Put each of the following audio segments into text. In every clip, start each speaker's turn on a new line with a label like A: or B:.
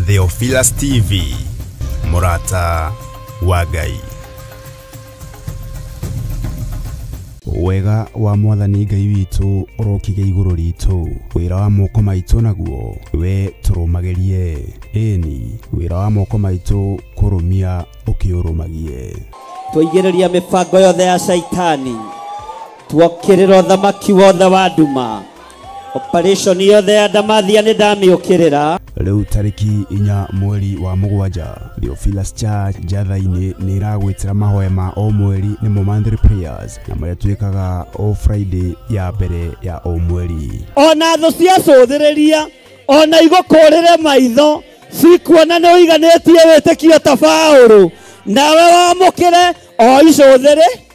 A: Theophilus TV, Murata wa Ngai. Wega wa Mwathani Ngai witu urokige iguru ritu, wira wa moko maitu naguo we turumagerie, eni wira wa moko maitu kurumia ukiurumagie.
B: Tuigereria mibango yothe ya shaitani, tuokirira thamaki wothe wa nduma, operation yothe ya ndamathia ni ndamiukirira.
A: Riu tariki 4 mweri wa mugwanja, Theophilus Church Jathaini ni iragwitira mahoya ma o mweri ni monthly prayers na maria twikaga o Friday ya mbere ya o mweri.
B: Ona tho cia cuthiriria ona igukurire maitho cikuona ni uiganitie witikio ta Paulo, nawe wamukire o icuthiri.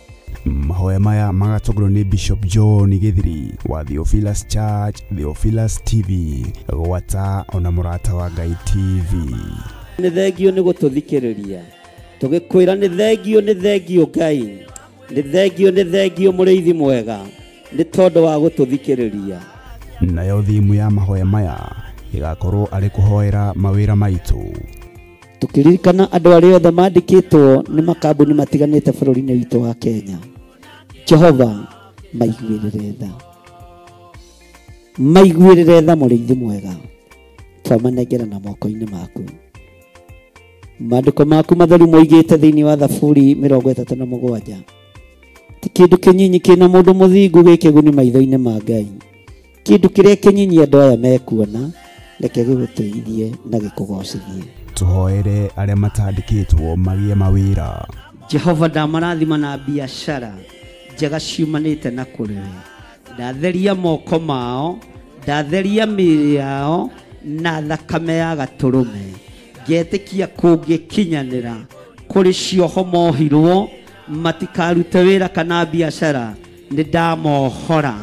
A: Mahoya maya magatongorwo ni Bishop John Githiri wa Theophilus Church, Theophilus TV, gwata ona Murata wa Ngai TV.
B: Ni thengio ni gututhikiriria, tugikwira ni thengio Ngai, ni thengio muriithi mwega, ni tondu wa gututhikiriria.
A: Nayo thimu ya mahoya maya igakorwo ari kuhoera mawira maitu,
B: tukiririkana andu aria othe mandikitwo ni makambuni matiganite bururi-ini witu wa Kenya. Jehova maiguirire tha muriithi mwega, twamanengera na moko-ini maku. Maandiko maku matheru moigite thiini wa Thaburi 37, ti kindu kinyinyi kina mundu muthingu gikiguni maitho-ini ma Ngai. Kindu kiria kinyinyi andu aya mekuona, reke giguteithie na gikugocithie.
A: Tuhoere aria matandikitwo magie mawira.
B: Jehova ndamarathima na biashara njega ciumanite na kuriwe, ndatheria moko mao, ndatheria mĩĩrĩ yao na thakame ya gaturume, ngetikia kungikinyanira kuri cioho mohirwo matikarute wira kana biashara, ni ndamohora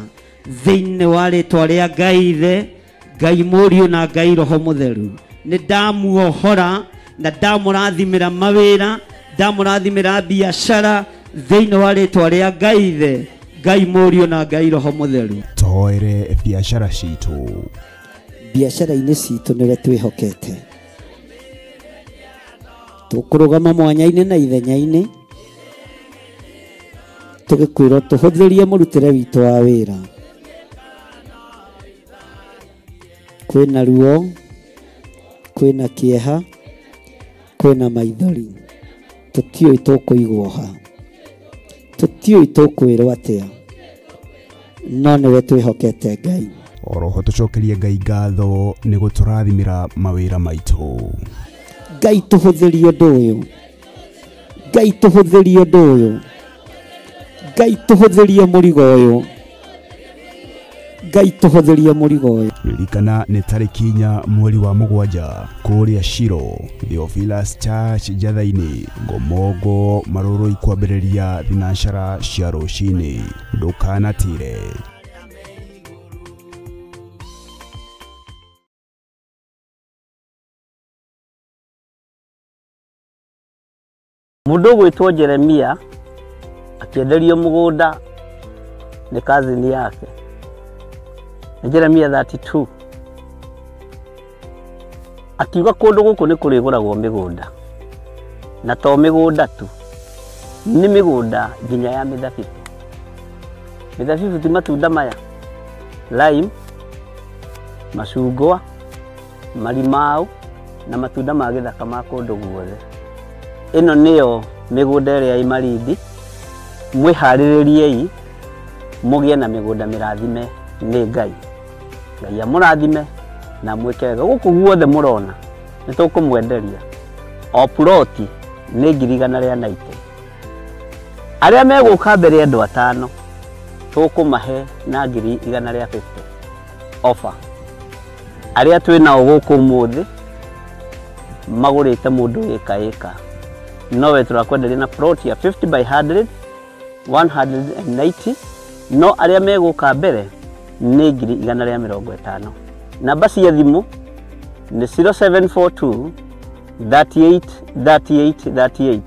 B: thiini wa ritwa ria Ngai Ithe, Ngai Mũriũ na Ngai Roho Mutheru. Ni ndamuohora na ndamurathimira mawira, ndamurathimira biashara thiini wa ritwa ria Ngai Ithe, Ngai Mũriũ na Ngai Roho Mutheru.
A: Tuhoere biashara citu.
B: Biashara-ini citu niwe twihokete, tukurugama mwanya-ini na ithenya-ini, tugikwira tuhuthirie murutire witu wa wira. Kwina ruo, kwina kieha, kwina maithori, tutioi tukuiguoha, tutioi tukwirwo atia, no niwe twihokete Ngai.
A: Oroho tucokerie Ngai ngatho ni guturathimira mawira maitu.
B: Ngai tuhuthirie undu uyu, Ngai tuhuthirie undu uyu, Ngai tuhuthirie murigo uyu, Ngai tuhuthirie murigo uyu.
A: Ririkana ni tariki 4 mweri wa mugwanja, kuria Shiro, Theophilus Church Jathaini, ngomongo maruru ikwambiriria thinacara cia rucini, ndukanatire.
C: Mundu gwitwo Jeremia akienderio mugunda ni kazini yake. Ni Jeremia 32. Akiuga kundu guku ni kuriguragwo migunda, na to migunda tu, ni migunda nginya ya mithabibu. Mithabibu ti matunda maya, lime, macungwa, marimau na matunda ma githaka ma kundu guothe. Ino niyo migunda iria imarindi, mwihaririei mugie na migunda mirathime ni Ngai. Ngai amurathime na mwekega guku guothe murona ni tukumwenderia. O ploti ni 190. Aria meguka mbere andu 5 tukumahe na 150 offer. Aria twinao guku muthi magurite mundu eka nowe turakwenderia na plot ya 50 by 100 190. No aria meguka mbere ni 150. Namba cia thimu ni 0742 38 38 38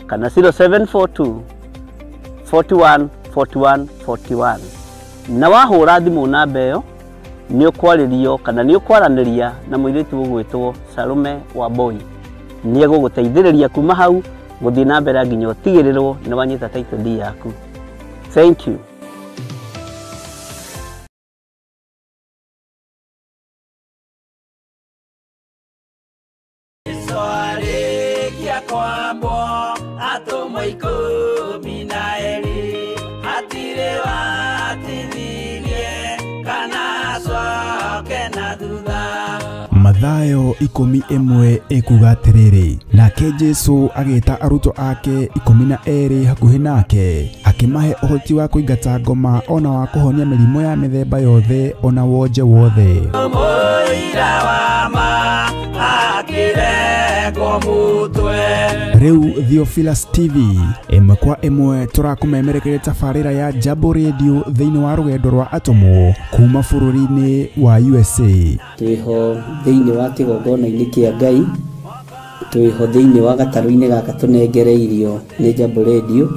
C: kana 0742 41 41 41. Na wahura thimu namba iyo nĩ ũkwarĩrio kana nĩ ũkwaranĩria na mũirĩtu ũgwĩtwo Salome Wambui. Nĩ egũgũteithĩrĩria kuma hau gũthiĩ na mbere nginya ũtigĩrĩrwo nĩ wanyita title deed yaku. Thank you.
A: Mathayo 11 ekuga atĩrĩrĩ, nake Jesu agĩta arutwo ake 12 hakuhĩ nake, akĩmahe ũhoti wa kũingata ngoma ona wa kũhonia mĩrimũ ya mĩthemba yothe ona wonje wothe. Rĩu Theophilus TV ĩmwe kwa ĩmwe tũrakũmemerekeria tabarĩra ya Jambo Radio thĩinĩ wa rũgendo rwa atũmwo kuma bũrũri-inĩ wa USA.
B: Twĩho thĩinĩ wa kĩgongona-inĩ kĩa Ngai, twĩho thĩinĩ wa gatarũ-inĩ gaka tũnengereirio nĩ Jambo Radio.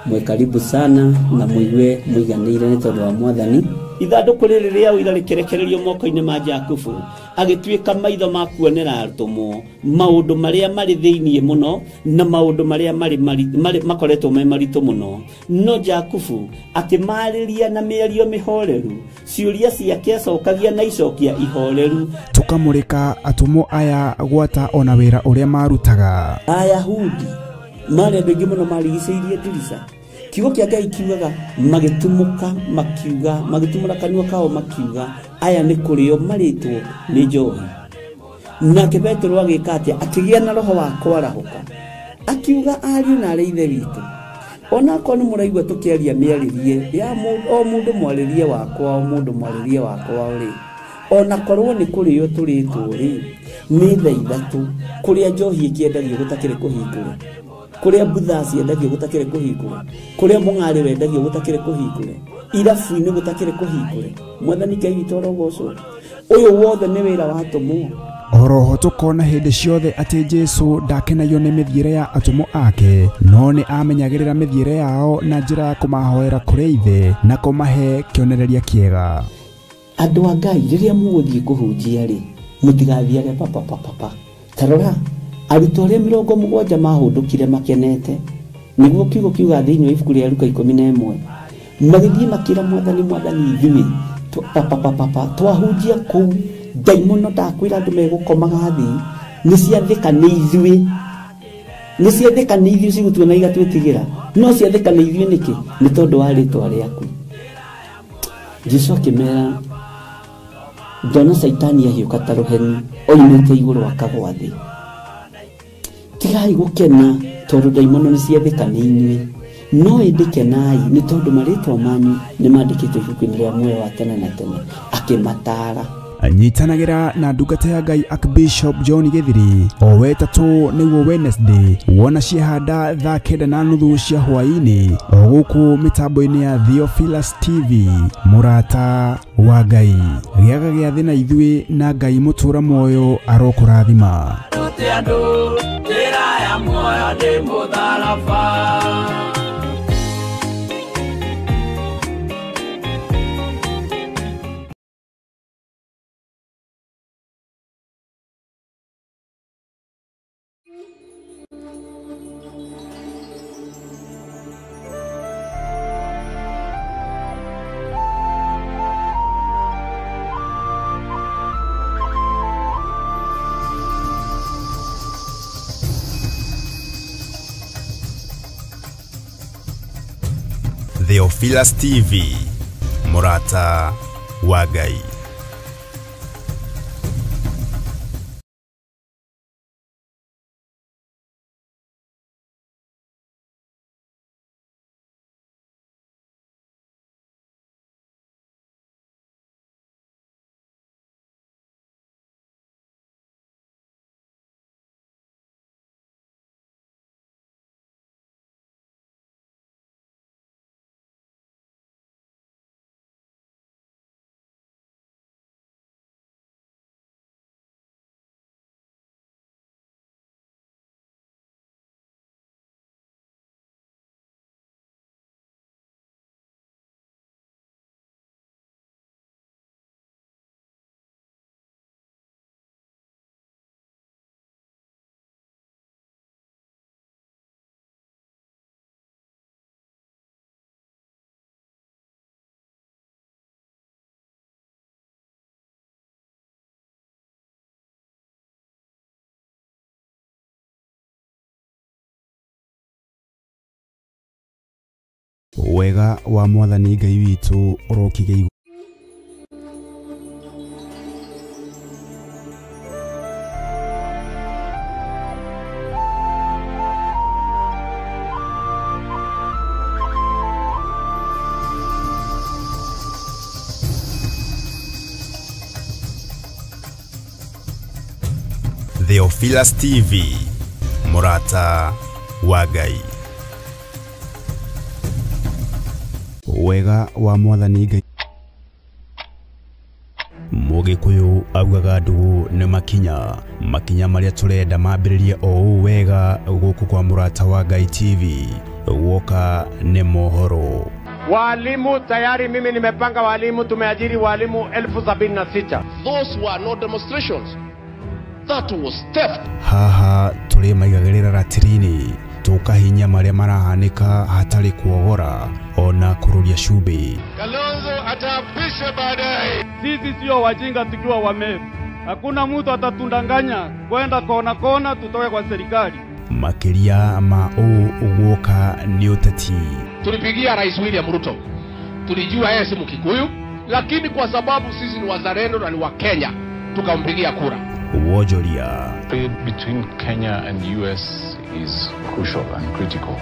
B: Mwe karibu sana na mũigue mũiganĩire nĩ tondũ wa Mwathani. Ithandũkũ rĩrĩ rĩa ũira rĩkĩrekererio moko-inĩ ma Jakubu, agĩtuĩka maitho ma kuonera atũmwo maũndũ marĩa marĩ thĩinĩ mũno na maũndũ marĩa makoretwo me maritũ mũno. No Jakubu akĩmarĩria na mĩario mĩhoreru, ciũria ciake acokagia na icokia ihoreru.
A: Tũkamũrĩka atũmwo aya gwata ona wĩra ũrĩa marutaga.
B: Ayahudi marĩ andũ aingĩ mũno marigicĩirie ndirica. Kiugo kĩa Ngai kiugaga magĩtumũka makiuga, magĩtumũra kanua kao makiuga aya nĩ kũrĩo marĩtwo nĩ njohi. Nake Petero agĩka atĩa? Akĩgĩa na roho wa kwarahũka, akiuga ariũ na arĩ ithe witũ, ona akorwo nĩ mũraigua tũkĩaria mĩarĩrie ya o mũndũ mwarĩrie wakwa, o mũndũ mwarĩrie wakwa rĩ, ona korwo nĩ kũrĩo tũrĩtwo rĩ, nĩ thaa ithatũ kũrĩa njohi ĩkĩendagio gũtakĩrĩ kũhingũre, kũrĩa mbutha ciendagio gũtakĩrĩ kũhingũre, kũrĩa mũng'arĩ wendagio gũtakĩrĩ kũhingũre, irabu-inĩ gũtakĩrĩ kũhingũre. Mwathani Ngai witũ arogocwo. Ũyũ wothe nĩ wĩra wa atũmwo.
A: Oroho tũkona hĩndĩ ciothe atĩ Jesu ndakenagio nĩ mĩthiĩre ya atũmwo ake, no nĩ amenyagĩrĩra mĩthiĩre yao na njĩra ya kũmahoera kũrĩ ithe na kũmahe kĩonereria kĩega.
B: Andũ a Ngai, rĩrĩa mũgũthiĩ kũhunjia rĩ, mũtigathiage papa. Tarora arutwo arĩa 70 mahũndũkire makenete, nĩguo kiugo kiuga thĩinĩ wa ibuku rĩa Luka 11, magĩthiĩ makĩra Mwathani ithuĩ twahunjia kũu, ndaimono ndakwĩra andũ megũkomaga thĩ, nĩ ciathĩka nĩ ithuĩ, cigũtuona igatwĩtigĩra, no ciathĩka nĩ ithuĩ nĩkĩ? Nĩ tondũ wa rĩtwa rĩaku. Jesu akĩmera, ndona Saitani ahiũka ta rũheni oimĩte igũrũ akagwa thĩ. Tigai gũkena tondũ ndaimono nĩ ciathĩka nĩ inyuĩ, no ĩndĩkenai nĩ tondũ marĩtwa manyu nĩ mandĩkĩtwo ibuku-inĩ rĩa muoyo wa tene na tene. Akĩmataara.
A: Nyitanagĩra na ndungata ya Ngai Archbishop John Gĩthiri o wetatũ nĩguo Wednesday wona ciehanda thaa 9:30 cia hwaĩ-inĩ o gũkũ mĩtambo-inĩ ya Theophilus TV. Mũrata wa Ngai, gĩaga gĩa thĩ na ithuĩ na Ngai mũtũra muoyo arokũrathima. Theophilus TV, mũrata wa Ngai. wega wa mwathani Ngai witũ ũrokige igũrũ. Theophilus TV, Murata wa Ngai. Wega wa mwathani Ngai. Mũgĩkũyũ augaga ndũgũ nĩ makinya marĩa tũrenda mambĩrĩrie o wega gũkũ kwa Murata wa Ngai TV. Woka nĩ mohoro.
D: Walimu tayari mimi nimepanga walimu, tumeajiri walimu 76,000.
E: Those were not demonstrations. That was theft.
A: Haha tũrĩ maigagĩrĩra ratirini tũkahinya marĩa marahanĩka hatarĩ kuogora ona kũrũria cumbĩ.
E: Kalonzo ataapisha baadaye.
F: Sisi sio wajinga tukiwa wamevu. Hakuna mtu atatundanganya kwenda kona tutoke kwa serikali.
A: Makĩria ma ũguoka nĩ ũteti.
E: Tulipigia Rais William Ruto. Tulijua yeye si Mkikuyu, lakini kwa sababu sisi ni wazalendo na ni wa Kenya, tukampigia kura.
A: Wojoria.
G: Trade between Kenya and US is crucial and critical.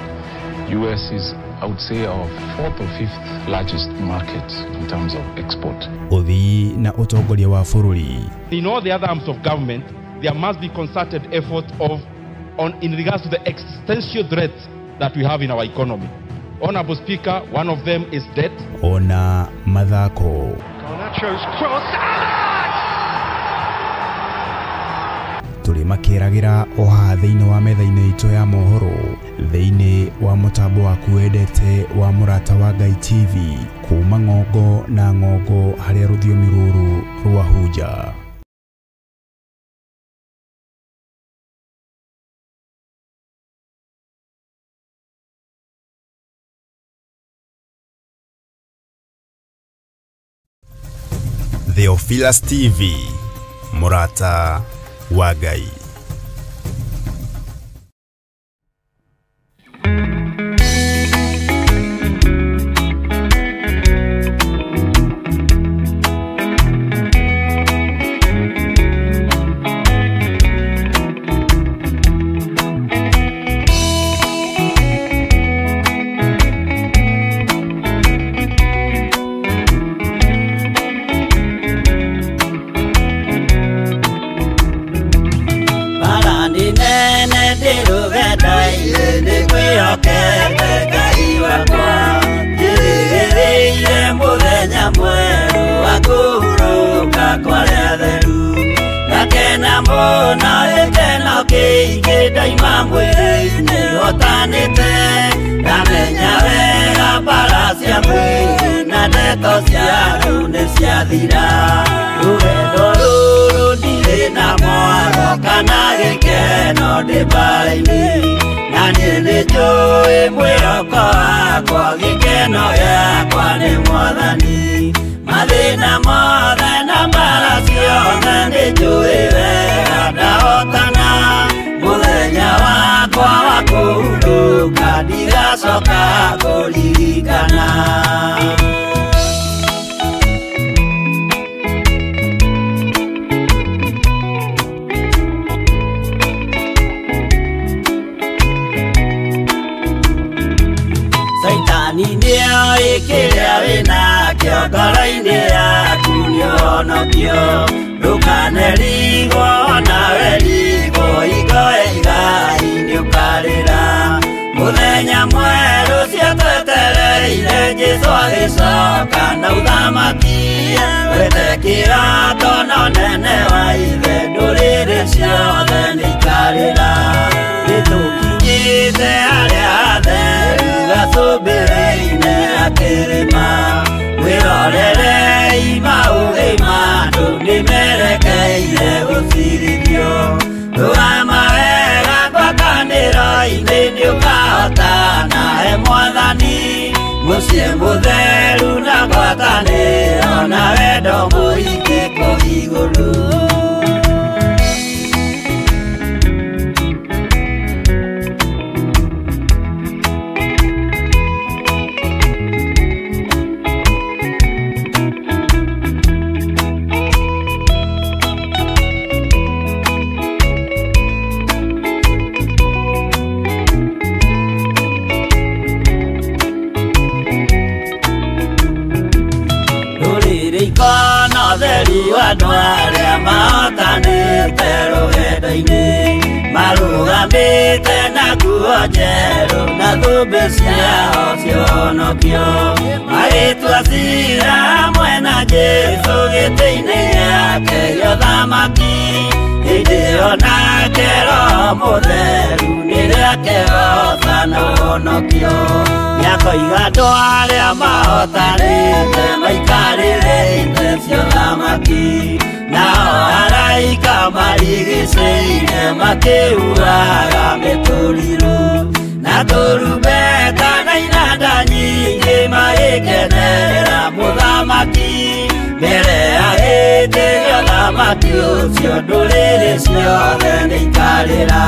G: US is, I would say, our 4th or 5th largest market in terms of export.
A: Uthi na utongoria wa bũrũri.
F: In all the other arms of government, there must be concerted effort in regards to the existential threats that we have in our economy. Honorable Speaker, one of them is debt.
A: Ona mathako.
D: Garnacho's cross.
A: Tũrĩ makĩragĩra o haha thĩinĩ wa metha-inĩ itũ ya mohoro thĩinĩ wa mũtambo waku wendete wa Murata wa Ngai TV kuma ng'ongo na ng'ongo harĩa rũthiomi rũrũ rwahunja. Theophilus TV, Murata wa Ngai.
H: andũ arĩa mahotanĩte rũgendo-inĩ marũgamĩte na nguo njerũ na thũmbĩ ciao cia ũhonokio magĩtua ciira hamwe na Jesũ gĩtĩ-inĩ gĩake gĩa ũthamaki hĩndĩ ĩyo nake Roho Mũtheru nĩ rĩake rotha na ũhonokio nĩakoiga andũ arĩa mahotanĩte maikarĩre itĩ cia ũthamaki nao araika marigicĩire makĩuraga mĩtũrirũ na tũrumbeta na inanda nyingĩ magĩkenerera mũthamaki mbere ya gĩtĩ gĩa ũthamaki ũcio ndũrĩrĩ ciothe nĩikarĩra.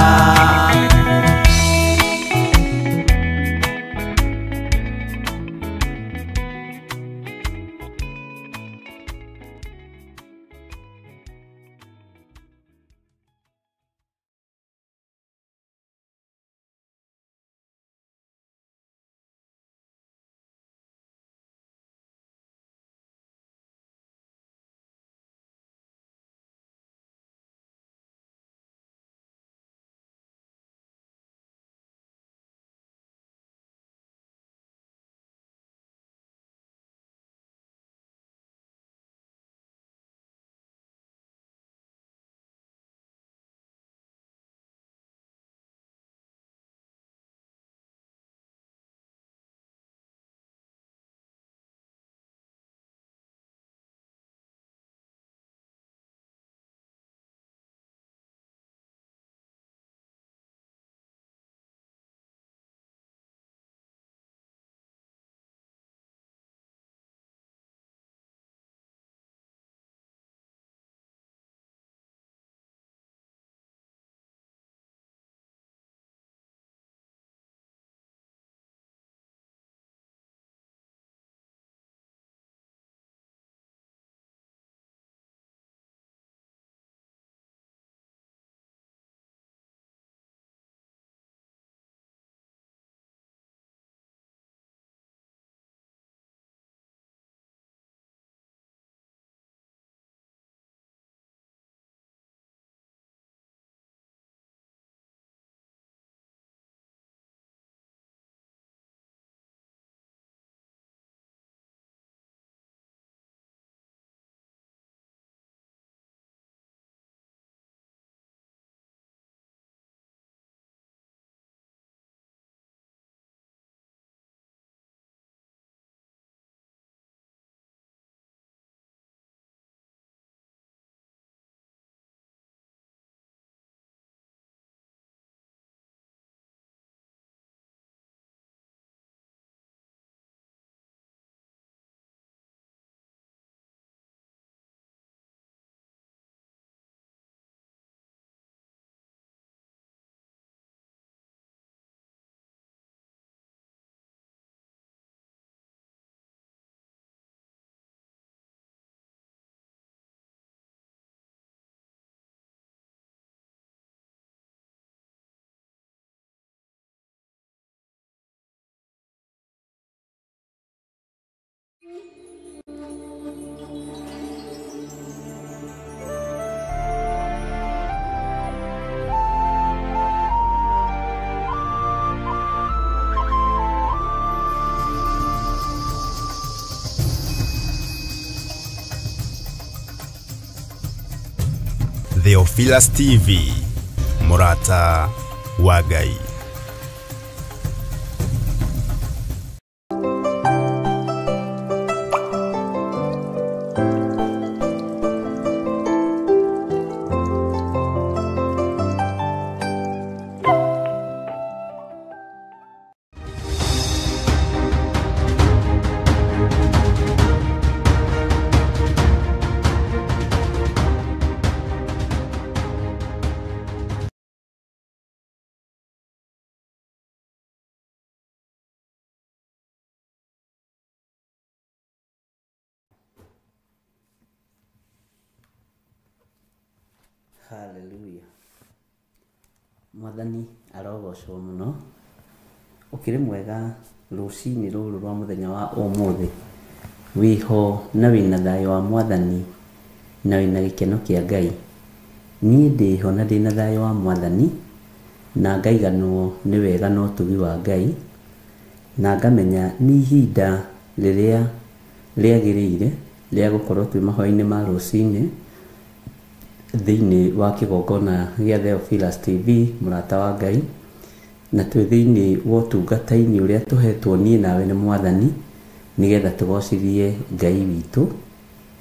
A: Theophilus TV, Murata wa Ngai.
B: Hallelujah. Mwathani arogocwo muno. Ukiri mwega rucini ruru rwa muthenya wa umuthi. Wiho na wina thayo wa Mwathani
I: na wĩna gĩkeno kĩa Ngai. Niĩ ndĩho na ndĩna thayũ wa Mwathani, na ngaiganwo nĩ wega na ũtugi wa Ngai, na ngamenya nĩ ihinda rĩrĩa rĩagĩrĩire rĩa gũkorwo twĩ mahoya-inĩ ma rũcinĩ thĩinĩ wa kĩgongona gĩa Theophilus TV, mũrata wa Ngai, na twĩ thĩinĩ wa ũtungata-inĩ ũrĩa tũhetwo niĩ nawe nĩ Mwathani, nĩgetha tũgocithie Ngai witũ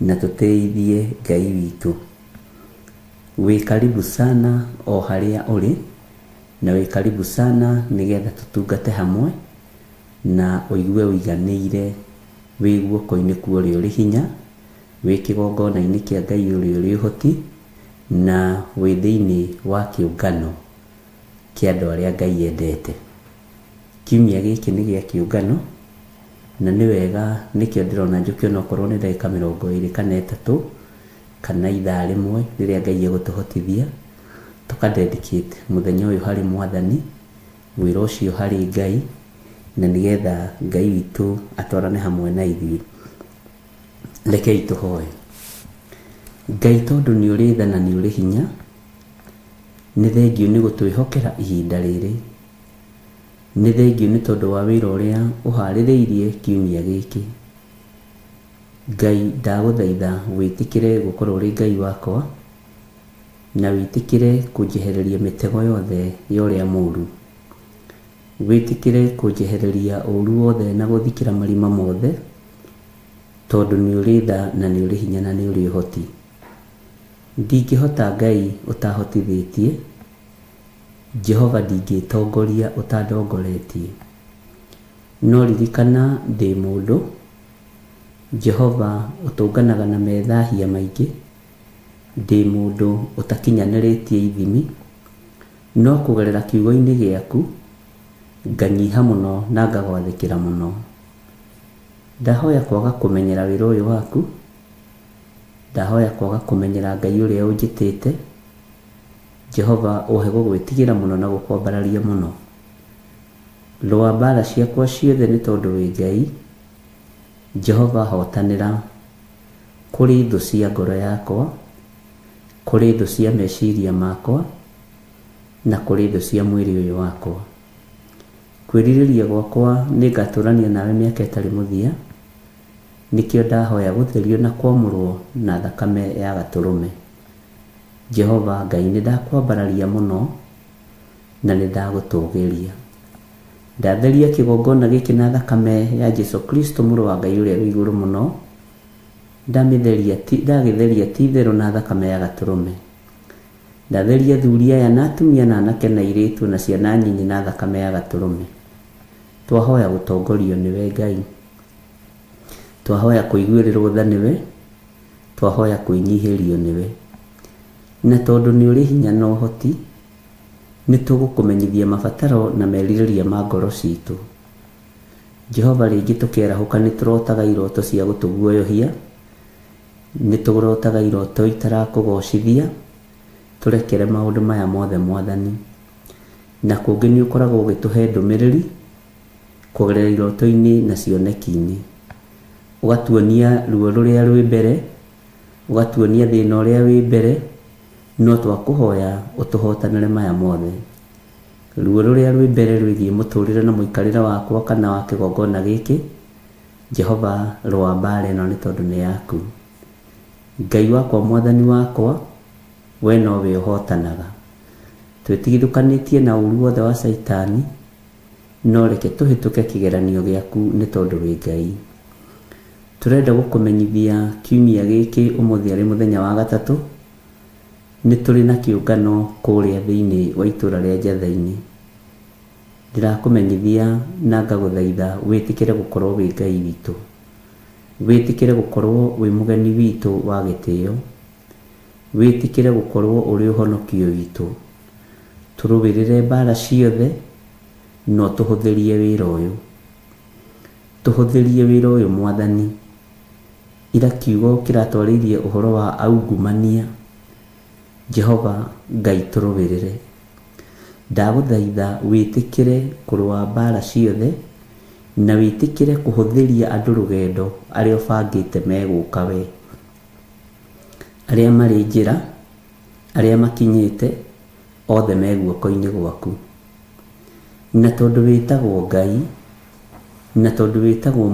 I: na tũteithie Ngai witũ. Wĩ karibu sana o harĩa ũrĩ, na wĩ karibu sana nĩgetha tũtungate hamwe na ũigue ũiganĩire wĩ guoko-inĩ kwa ũrĩa ũrĩ hinya, wĩ kĩgongona-inĩ kĩa Ngai ũrĩa ũrĩ ũhoti, na wĩ thĩinĩ wa kĩũngano kĩa andũ arĩa Ngai endete. Kiumia gĩkĩ nĩ gĩa kĩũngano, na nĩ wega nĩkĩo ndĩrona njũke onokorwo nĩ ndagĩka 20 kana 3 kana ithaa rĩmwe rĩrĩa Ngai egũtũhotithia tũka-dedicate mũthenya ũyũ harĩ Mwathani, wĩra ũcio harĩ Ngai, na nĩgetha Ngai witũ atwarane hamwe na ithuĩ. Rekei tũhoe. Ngai, tondũ nĩ ũrĩ tha na nĩ ũrĩ hinya, nĩ thengiũ nĩ gũtwĩhokera ihinda rĩrĩ. Nĩ thengiũ nĩ tondũ wa wĩra ũrĩa ũharĩrĩirie kiumia gĩkĩ. Ngai, ndagũthaitha wĩtĩkĩre gũkorwo ũrĩ Ngai wakwa, na wĩtĩkĩre kũnjehereria mĩtego yothe ya ũrĩa mũũru. Wĩtĩkĩre kũnjehereria ũũru wothe na gũthikĩra marima mothe, tondũ nĩ ũrĩ tha na nĩ ũrĩ hinya na nĩ ũrĩ ũhoti. Ndingĩhota Ngai ũtahotithĩtie, Jehova ndingĩtongoria ũtandongoretie. No ririkana ndĩ mũndũ, Jehova ũtũnganaga na methahia maingĩ, ndĩ mũndũ ũtakinyanĩrĩtie ithimi, no kũgerera kiugo-inĩ gĩaku nganyiha mũno na ngagwathĩkĩra mũno. Ndahoya kwaga kũmenyera wĩra ũyũ waku, ndahoya kwaga kũmenyera Ngai ũrĩa ũnjĩtĩte. Jehova ũhe gũgwĩtigĩra mũno na gũkwambararia mũno. Rũa mbara ciakwa ciothe nĩ tondũ wĩ Ngai. Jehova hotanĩra kũrĩ thũ cia ngoro yakwa, kũrĩ thũ cia meciria makwa, na kũrĩ thũ cia mwĩrĩ ũyũ wakwa. Kwĩrirĩria gwakwa nĩ ngatũrania nawe mĩaka ĩtarĩ mũthia, nĩkĩo ndahoya gũtherio na kwamũrwo na thakame ya Gatũrũme. Jehova Ngai, nĩ ndakwambararia mũno na nĩ ndagũtũgĩria. Ndatheria kĩgongona gĩkĩ na thakame ya Jesũ Kristo, mũrũ wa Ngai ũrĩa wĩ igũrũ mũno. Ndagĩtheria ti itherũ na thakame ya Gatũrũme. Ndatheria athuri aya na atumia na anake na airĩtu na ciana nyinyi na thakame ya Gatũrũme. Twahoya gũtongorio nĩwe Ngai, twahoya kũiguĩrĩrwo tha nĩwe, twahoya kwĩnyihĩrio nĩwe. Na tondũ nĩ ũrĩ hinya na ũhoti, nĩ tũgũkũmenyithia mabataro na merirĩria ma ngoro citũ. Jehova, rĩngĩ tũkĩarahũka nĩ tũrotaga iroto cia gũtũguoyohia, nĩ tũrotaga iroto itarakũgocithia. Tũrekere maũndũ maya mothe Mwathani, na kũngĩ nĩ ũkoragwo ũgĩtũhe ndũmĩrĩri kũgerera iroto-inĩ na cioneki-inĩ. Ũgatuonia ruo rũrĩa rwĩ mbere, ũgatuonia thĩna ũrĩa wĩ mbere, no twakũhoya ũtũhotanĩre maya mothe. Ruo rũrĩa rwĩ mbere rwĩgiĩ mũtũrĩre na mũikarĩre wakwa kana wa kĩgongona gĩkĩ, Jehova, rũa mbara ĩno nĩ tondũ nĩ yaku. Ngai wakwa, Mwathani wakwa, we nowe ũhotanaga. Twĩtigithũkanĩtie na ũũru wothe wa Saitani, no reke tũhĩtũke kĩgeranio gĩaku nĩ tondũ wĩ Ngai. Tũrenda gũkũmenyithia kiumia gĩkĩ ũmũthĩ arĩ mũthenya wa gatatũ, nĩ tũrĩ na kĩũngano kũrĩa thĩinĩ wa itũũra rĩa Njatha-inĩ. Ndĩrakũmenyithia na ngagũthaitha wĩtĩkĩre gũkorwo wĩ Ngai witũ, wĩtĩkĩre gũkorwo wĩ mũgeni witũ wa gĩtĩo, wĩtĩkĩre gũkorwo ũrĩ ũhonokio witũ. Tũrũĩrĩre mbara ciothe, no tũhũthĩrie wĩra ũyũ. Tũhũthĩrie wĩra ũyũ Mwathani. Ira kiugo kĩratwarĩirie ũhoro wa aungumania. Jehova Ngai, tũrũĩrĩre. Ndagũthaitha wĩtĩkĩre kũrũa mbara ciothe, na wĩtĩkĩre kũhũthĩria andũ rũgendo arĩa ũbangĩte megũka we. arĩa marĩ njĩra, arĩa makinyĩte, othe me guoko-inĩ gwaku. Na tondũ wĩtagwo Ngai, na tondũ wĩtagwo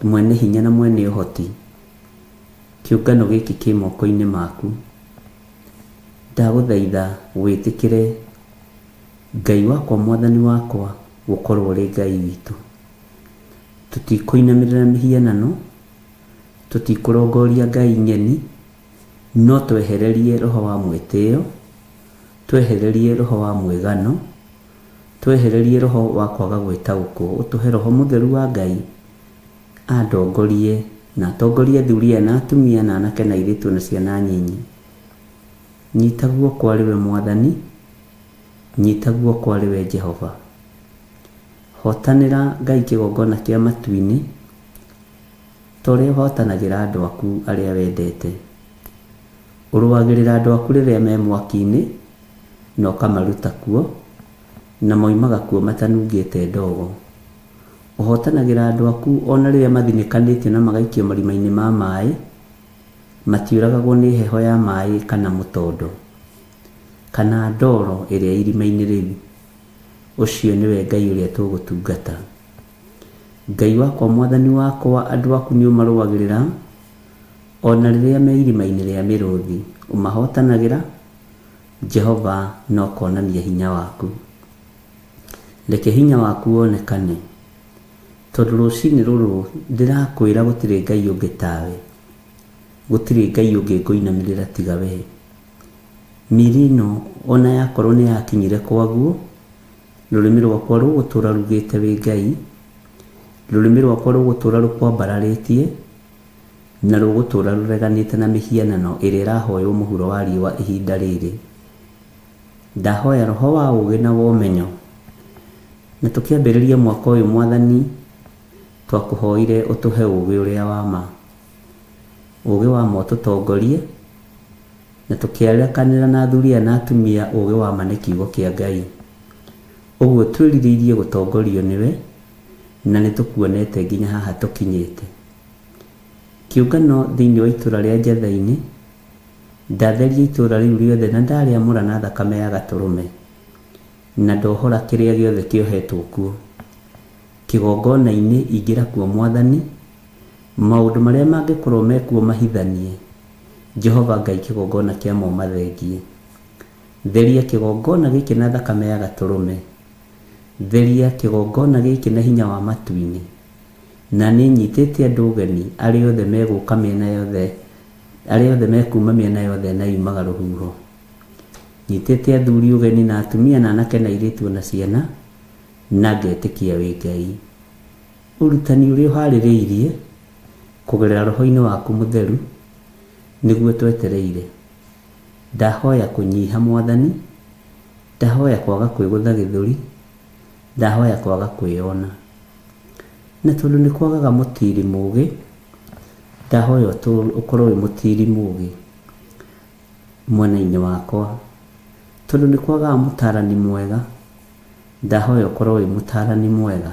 I: mwene hinya na mwene ũhoti, kĩũngano gĩkĩ kĩ moko-inĩ maku. Ndagũthaitha wĩtĩkĩre Ngai wakwa, Mwathani wakwa, gũkorwo ũrĩ Ngai witũ. Tũtikũinamĩrĩra mĩhianano, tũtikũrongoria ngai nyeni, no twehererie roho wa mwĩtĩo, twehererie roho wa mwĩgano, twehererie roho wa kwaga gwĩtaũkwo. Ũtũhe Roho Mũtheru wa Ngai andongorie na atongorie athuri aya na atumia na anake na airĩtu na ciana nyinyi. Nyita guoko arĩwe Mwathani, nyita guoko arĩwe Jehova. Hotanĩra Ngai kĩgongona kĩa matu-inĩ, torĩa ũhotanagĩra andũ aku arĩa wendete. Ũrũagĩrĩra andũ aku rĩrĩa me mwaki-inĩ, na ũkamaruta kuo, na moimaga kuo matanungĩte ndogo. Ũhotanagĩra andũ aku ona rĩrĩa mathinĩkanĩtio na magaikio marima-inĩ ma maĩ, matiũragagwo nĩ heho ya maĩ kana mũtondo, kana ndoro ĩrĩa irima-inĩ rĩu. Ũcio nĩwe Ngai ũrĩa tũgũtungata. Ngai wakwa, Mwathani wakwa, andũ aku nĩ ũmarũagĩrĩra ona rĩrĩa me irima-inĩ rĩa mĩrũthi, ũmahotanagĩra Jehova, no konania hinya waku. Reke hinya waku wonekane, tondũ rũcinĩ rũrũ ndĩrakwĩra gũtirĩ Ngai ũngĩ tawe, gũtirĩ Ngai ũngĩ ngũinamĩrĩra tiga we. Mĩri ĩno ona yakorwo nĩ yakinyire kwaguo, rũrĩmĩ rwakwa rũgũtũra rugĩte wĩ Ngai, rũrĩmĩ rwakwa rũgũtũra rũkwambararĩtie, na rũgũtũra rũreganĩte na mĩhianano ĩrĩa ĩrahoywo mũhuro wa riũa ihinda rĩrĩ. Ndahoya roho wa ũũgĩ na womenyo, na tũkĩambĩrĩria mwaka ũyũ Mwathani, twakũhoire ũtũhe ũũgĩ ũrĩa wa ma. Ũũgĩ wa ma ũtũtongorie, na tũkĩarekanĩra na athuri aya na atumia ũũgĩ wa ma nĩ kiugo kĩa Ngai. Ũguo twĩrirĩirie gũtongorio nĩwe, na nĩ tũkuonete nginya haha tũkinyĩte. Kĩũngano thĩinĩ wa itũra rĩa Njatha-inĩ, ndatheria itũra rĩu rĩothe na ndarĩamũra na thakame ya Gatũrũme, na ndohora kĩrĩa gĩothe kĩohetwo kuo. Kĩgongona-inĩ ingĩra kuo Mwathani, maũndũ marĩa mangĩkorwo mekuo mahithanie, Jehova Ngai kĩgongona kĩa mo mathengie. Theria kĩgongona gĩkĩ na thakame ya Gatũrũme, theria kĩgongona gĩkĩ na hinya wa matu-inĩ, na nĩ nyitĩte andũ ũgeni arĩa othe megũka mĩena yothe, arĩa othe mekuma mĩena yothe na yumaga rũhuho. Nyitĩte athuri ũgeni na atumia na anake na airĩtu na ciana, na ngetĩkia wĩ Ngai. Ũrutani ũrĩa ũharĩrĩirie kũgerera roho-inĩ waku mũtheru nĩguo twetereire. Ndahoya kũnyiha Mwathani, ndahoya kwaga kwĩgũtha gĩthũri, ndahoya kwaga kwĩona. Na tondũ nĩ kwagaga mũtiri mũũgĩ, ndahoya ũkorwo wĩ mũtiri mũũgĩ mwena-inĩ wakwa. Tondũ nĩ kwagaga mũtarani mwega, ndahoya ũkorwo wĩ mũtarani mwega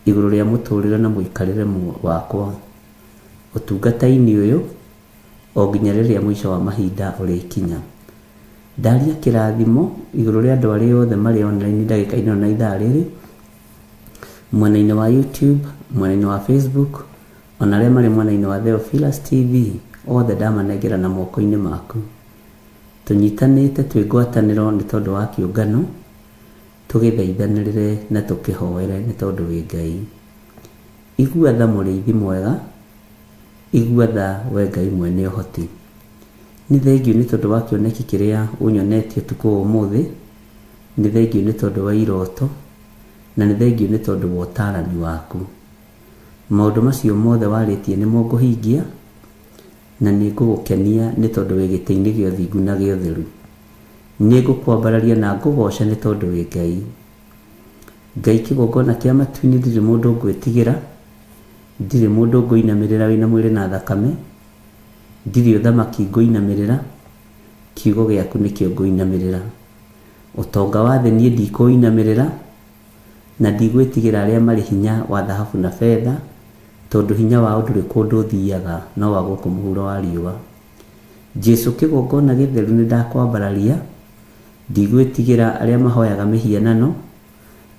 I: igũrũ rĩa mũtũrĩre na mũikarĩre wakwa, ũtungata-inĩ ũyũ o nginya rĩrĩa mũico wa mahinda ũrĩkinya. Ndaria kĩrathimo igũrũ rĩa andũ arĩa othe marĩ online ndagĩka-inĩ na ithaa rĩrĩ, mwena-inĩ wa YouTube, mwena-inĩ wa Facebook, ona arĩa marĩ mwena-inĩ wa Theophilus TV, othe ndamanengera na moko-inĩ maku. Tũnyitanĩte twĩ ngwatanĩro nĩ tondũ wa kĩũngano, tũgĩthaithanĩrĩre na tũkĩhoere nĩ tondũ wĩ Ngai. Igua tha mũrĩithi mwega, igua tha we Ngai mwene ũhoti. Nĩ thengiũ nĩ tondũ wa kĩoneki kĩrĩa ũnyonetie ũtukũ wa ũmũthĩ, nĩ thengiũ nĩ tondũ wa iroto, na nĩ thengiũ nĩ tondũ wa ũtaarani waku. Maũndũ macio mothe warĩtie nĩmo ngũhingia, na nĩ ngũgũkenia nĩ tondũ wĩ gĩtĩ-inĩ gĩa ũthingu na gĩa ũtheru. Nĩ ngũkwambararia na ngũgoca nĩ tondũ wĩ Ngai. Ngai kĩgongona kĩa matu-inĩ ndirĩ mũndũ ngwĩtigĩra, ndirĩ mũndũ ngũinamĩrĩra wĩna mwĩrĩ na thakame, ndirĩ ũthamaki ngũinamĩrĩra, kiugo gĩaku nĩkĩo ngũinamĩrĩra. Ũtonga wa thĩ niĩ ndikũinamĩrĩra, na ndigwĩtigĩra arĩa marĩ hinya wa thahabu na betha, tondũ hinya wao ndũrĩ kũndũ ũthiaga no wa gũkũ mũhuro wa riũa. Jesu kigongona githeru ni ndakwambararia, ndigwitigira aria mahoyaga mihianano,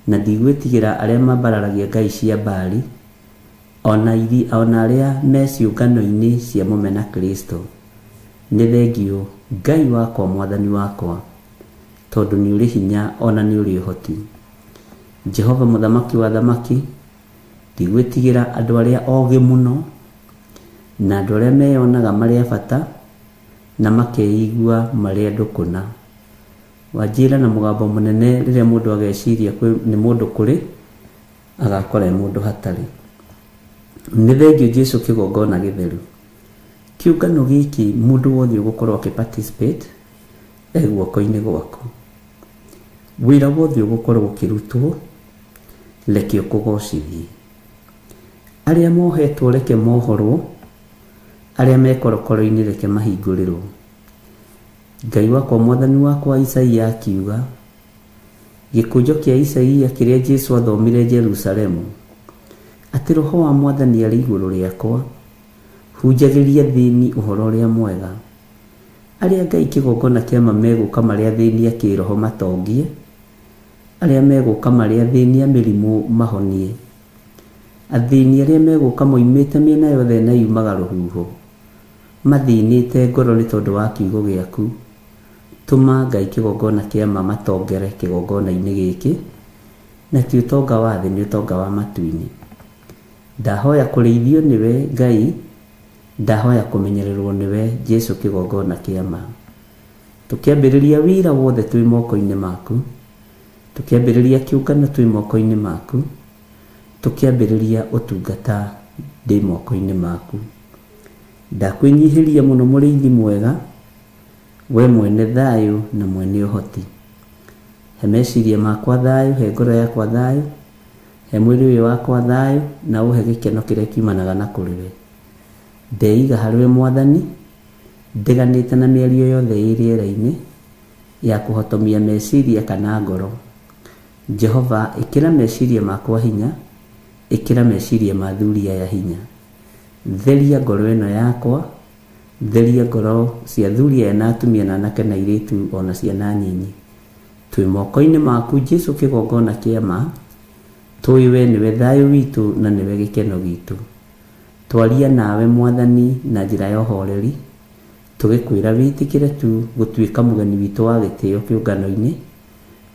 I: na ndigwitigira aria mambararagia ngai cia Baali, ona aria me ciũngano-inĩ cia mũmena Kristo. Nĩ thengio Ngai wakwa mwathani wakwa, tondũ nĩ ũrĩ hinya ona nĩ ũrĩ ũhoti. Jehova mũthamaki wa thamaki, ndigwĩtigĩra andũ arĩa ogĩ mũno na andũ arĩa meyonaga marĩ a bata na makeigua marĩ andũ kũna. Wanjĩra na mũgambo mũnene rĩrĩa mũndũ ageciria nĩ mũndũ kũrĩ, agakora mũndũ hatarĩ. Nĩ thengio Jesu kĩgongona gĩtheru. Kĩũngano gĩkĩ mũndũ wothe ũgũkorwo akĩparticipate guoko-inĩ gwaku. Wĩra wothe ũgũkorwo ũkĩrutwo, reke ũkũgocithie. Arĩa mohetwo reke mohorwo, arĩa me korokoro-inĩ reke mahingũrĩrwo. Ngai wakwa mwathani wakwa Isaia akiuga, gĩkũnjo kĩa Isaia kĩrĩa Jesu athomire Jerusalemu, atĩ Roho wa Mwathani arĩ igũrũ rĩakwa, hunjagĩria thĩni ũhoro ũrĩa mwega. Arĩa Ngai kĩgongona kĩama megũka marĩa thĩni akĩroho matongie, arĩa megũka marĩa thĩni a mĩrimũ mahonie, athĩni arĩa megũka moimĩte mĩena yothe na yumaga rũhuho, mathĩnĩte ngoro nĩ tondũ wa kiugo gĩaku. Tũma Ngai kĩgongona kĩama matongere kĩgongona-inĩ gĩkĩ, na ti ũtonga wa thĩ, nĩ ũtonga wa matu-inĩ. Ndahoya kũrĩithio nĩwe Ngai, ndahoya kũmenyererwo nĩwe Jesu kĩgongona kĩama. Tũkĩambĩrĩria wĩra wothe twĩ moko-inĩ maku, tũkĩambĩrĩria kĩũngano twĩ moko-inĩ maku, tũkĩambĩrĩria ũtungata ndĩ moko-inĩ maku. Ndakwĩnyihĩria mũno mũrĩithi mwega, we mwene thayũ na mwene ũhoti. He meciria makwa thayũ, he ngoro yakwa thayũ, he mwĩrĩ ũyũ wakwa thayũ, na ũhe gĩkeno kĩrĩa kiumanaga na kũrĩwe. Ndeiga harĩwe Mwathani, ndiganĩte na mĩario yothe ĩ rĩera-inĩ ya kũhotomia meciria kana ngoro. Jehova, ĩkĩra meciria makwa hinya, ĩkĩra meciria ma thuri aya hinya. Theria ngoro ĩno yakwa, theria ngoro cia thuri aya na atumia na anake na airĩtu ona ciana nyinyi. Twĩ moko-inĩ maku Jesu kĩgongona kĩama, tũĩ we nĩwe thayũ witũ na nĩwe gĩkeno gitũ. Twaria nawe Mwathani na njĩra ya ũhoreri, tũgĩkwĩra wĩtĩkĩre tu gũtuĩka mũgeni witũ wa gĩtĩo kĩũngano-inĩ,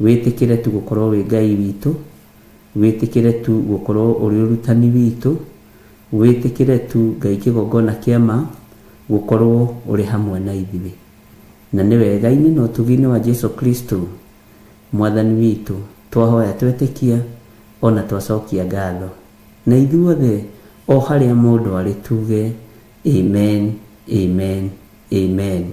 I: wĩtĩkĩre tu gũkorwo wĩ Ngai witũ, wĩtĩkĩre tu gũkorwo ũrĩ ũrutani witũ, wĩtĩkĩre tu Ngai kĩgongona kĩama gũkorwo ũrĩ hamwe na ithuĩ. Na nĩ wega-inĩ na ũtugi-inĩ wa Jesu Kristo Mwathani witũ twahoya twetĩkia ona twacokia ngatho. Na ithuothe o harĩa mũndũ arĩ tuge amen, amen, amen.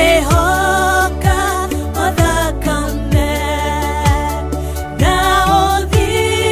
H: Ngwĩhoka o thakame na ũthiĩ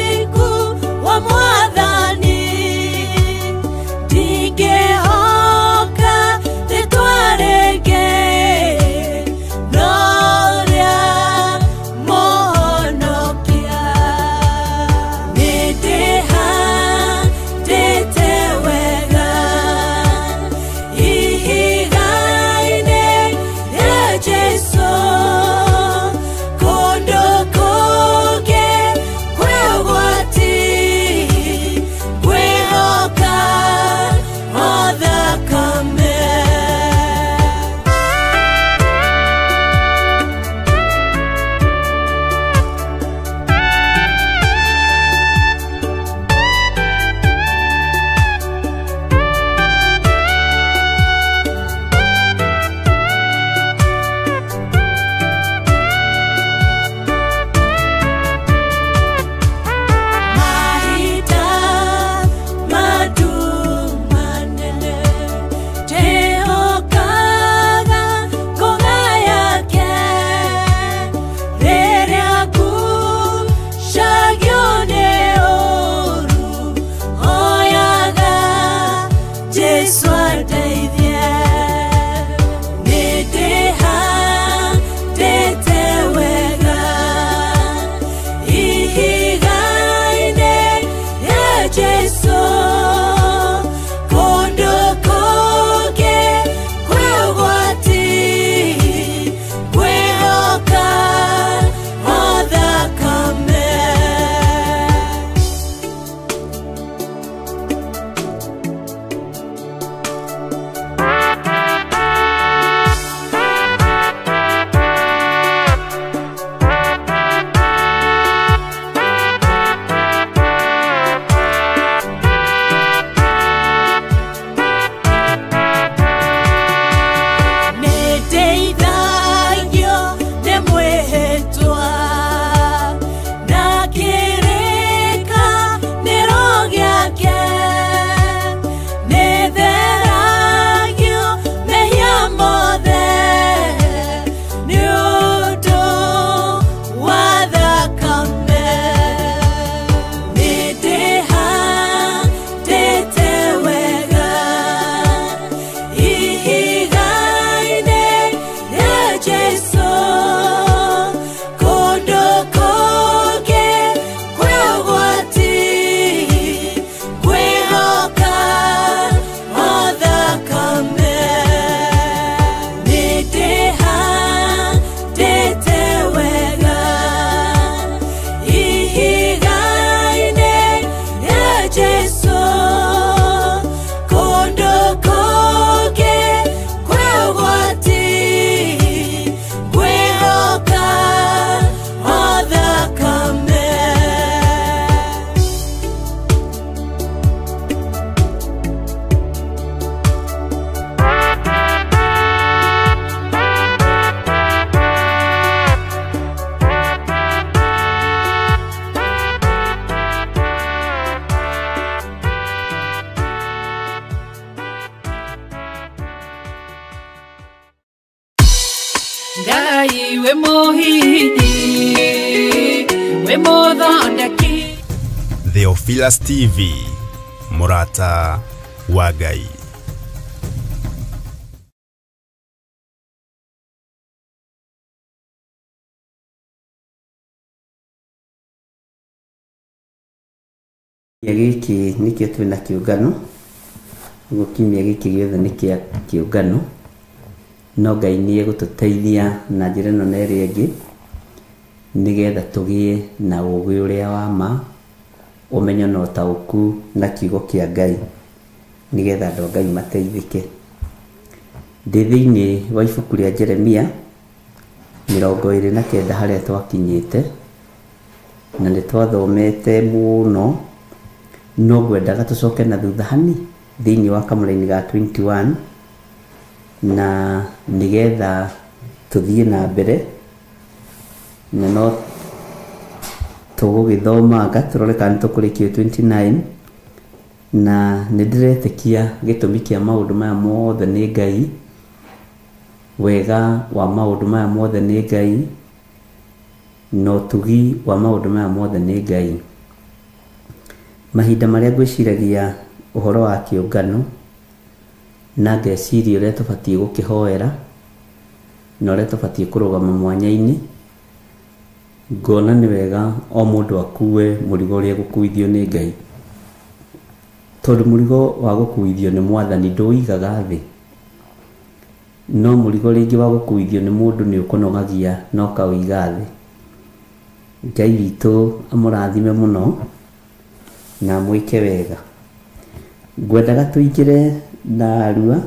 J: Ngai we muhini we muthondeki.
A: Theophilus TV, Murata wa Ngai.
I: Giki nikio twina kiungano gukimia giki giothe ni kia kiungano no Ngai ni egututeithia na njira no neri ingi nigetha tugie na ugi uria wa ma umenyo no tauku na kiugo kia Ngai nigetha andu Ngai mateithike. Ndi thiini wa ibuku ria Jeremia 29 haria twakinyite na ni twathomete muno no gwendaga tucoke na thutha hani thiini wa kamuraini ga 21 na nigetha tuthie na mbere na no tugugithomanga turore kana tukurikio 29 na nidiretekia gitumi kia maundu maya mothe ni Ngai, wega wa maundu maya mothe ni Ngai, no tugi wa maundu maya mothe ni Ngai. Mahinda maria ngwiciragia uhoro wa kiungano na ngeciria uria tubatie gukihoera na uria tubatie kurugama mwanya-ini, ngona ni wega o mundu akue murigo uria gukuithio ni Ngai, tondu murigo wa gukuithio ni Mwathani nduigaga thi, no murigo ringi wa gukuithio ni mundu ni ukunogagia no kawiga thi. Ngai witu amurathime muno na mwike wega. Ngwendaga tuingire na arua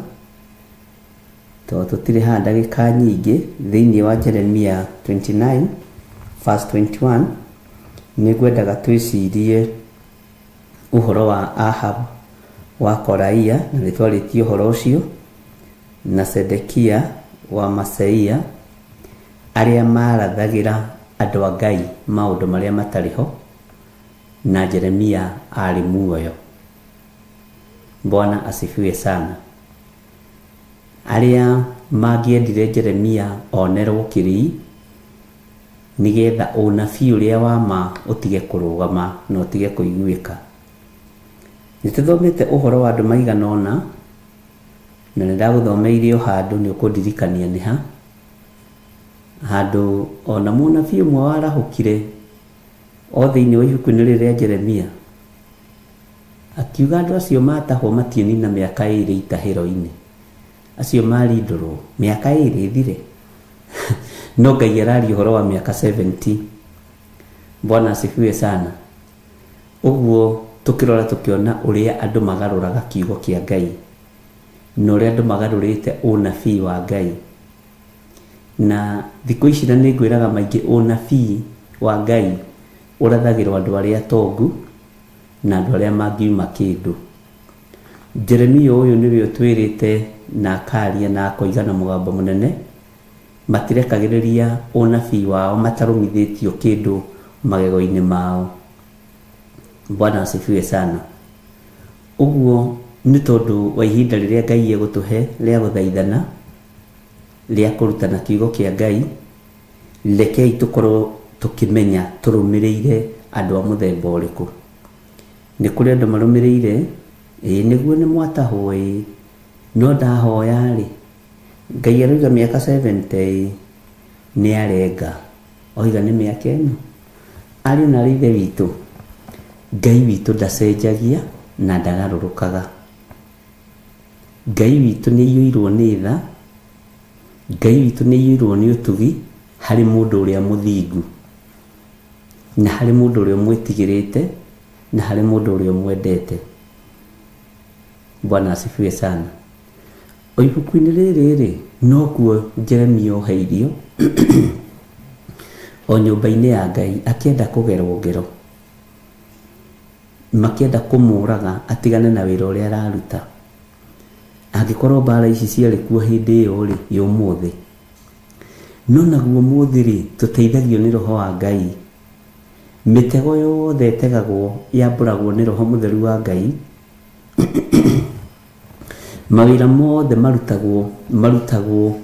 I: to tutire ha ndagika nyingi thiini wa Jeremia 29 verse 21 ni ngwendaga twicirie uhoro wa Ahab wa Koraia na nitwaritie uhoro ucio na Sedekia wa Maseia aria marathagira andu a Ngai maundu maria matariho na Jeremia ari muoyo. Bwana asifiwe sana. Aria magiendire Jeremia onerwo kiri nigetha unabii uria wa ma utige kurugama no utige kuiguika. Nituthomete uhoro wa andu maiganona na ndaguthomeire o handu ni ukundirikania ni ha handu ona munabii umwe warahukire o thiini wa ibuku-ini ria Jeremia akiuga andu acio matahwo matienina miaka 2 itahiro-ini, acio marindurwo miaka 2 ithire no Ngai arari uhoro wa miaka 70. Bwana asifiwe sana. Uguo tukirora tukiona uria andu magaruraga kiugo kia Ngai no uria andu magarurite unabii wa Ngai, na thiku ici na ningwiraga maingi unabii wa Ngai urathagirwo andu aria tongu na andu aria mangiuma kindu. Jeremia uyu niwe utwirite na akaria na akoigana mugambo munene matirekagiriria unabii wao matarumithitio kindu magego-ini mao. Bwana asifiwe sana. Uguo ni tondu wa ihinda riria Ngai egutuhe ria guthaithana ria kurutana kiugo kia Ngai, rekei tukorwo tukimenya turumirire andu a muthemba uriku. Ni kuri andu marumirire niguo ni mwatahwo no ndahoya ri Ngai aruga miaka 70 ni arenga oiga ni miaka ino ari na rithe witu. Ngai witu ndacenjagia na ndagarurukaga. Ngai witu ni yuirwo ni tha, Ngai witu ni yuirwo ni utugi hari mundu uria muthingu na hari mundu uria mwitigirite na hari mundu uria mwendete. Bwana asifiwe sana. O ibuku-ini riri no kuo Jeremia oheirio o nyumba-ini ya Ngai akienda kugerwo ngero, makienda kumuraga atigane na wira uria araruta. Angikorwo mbara ici ciari kuo hindi iyo ri yumuthi, no naguo muthi ri tuteithagio ni roho wa Ngai. Mitego yothe tegagwo yamburagwo ni roho mutheru wa Ngai mawira mothe marutagwo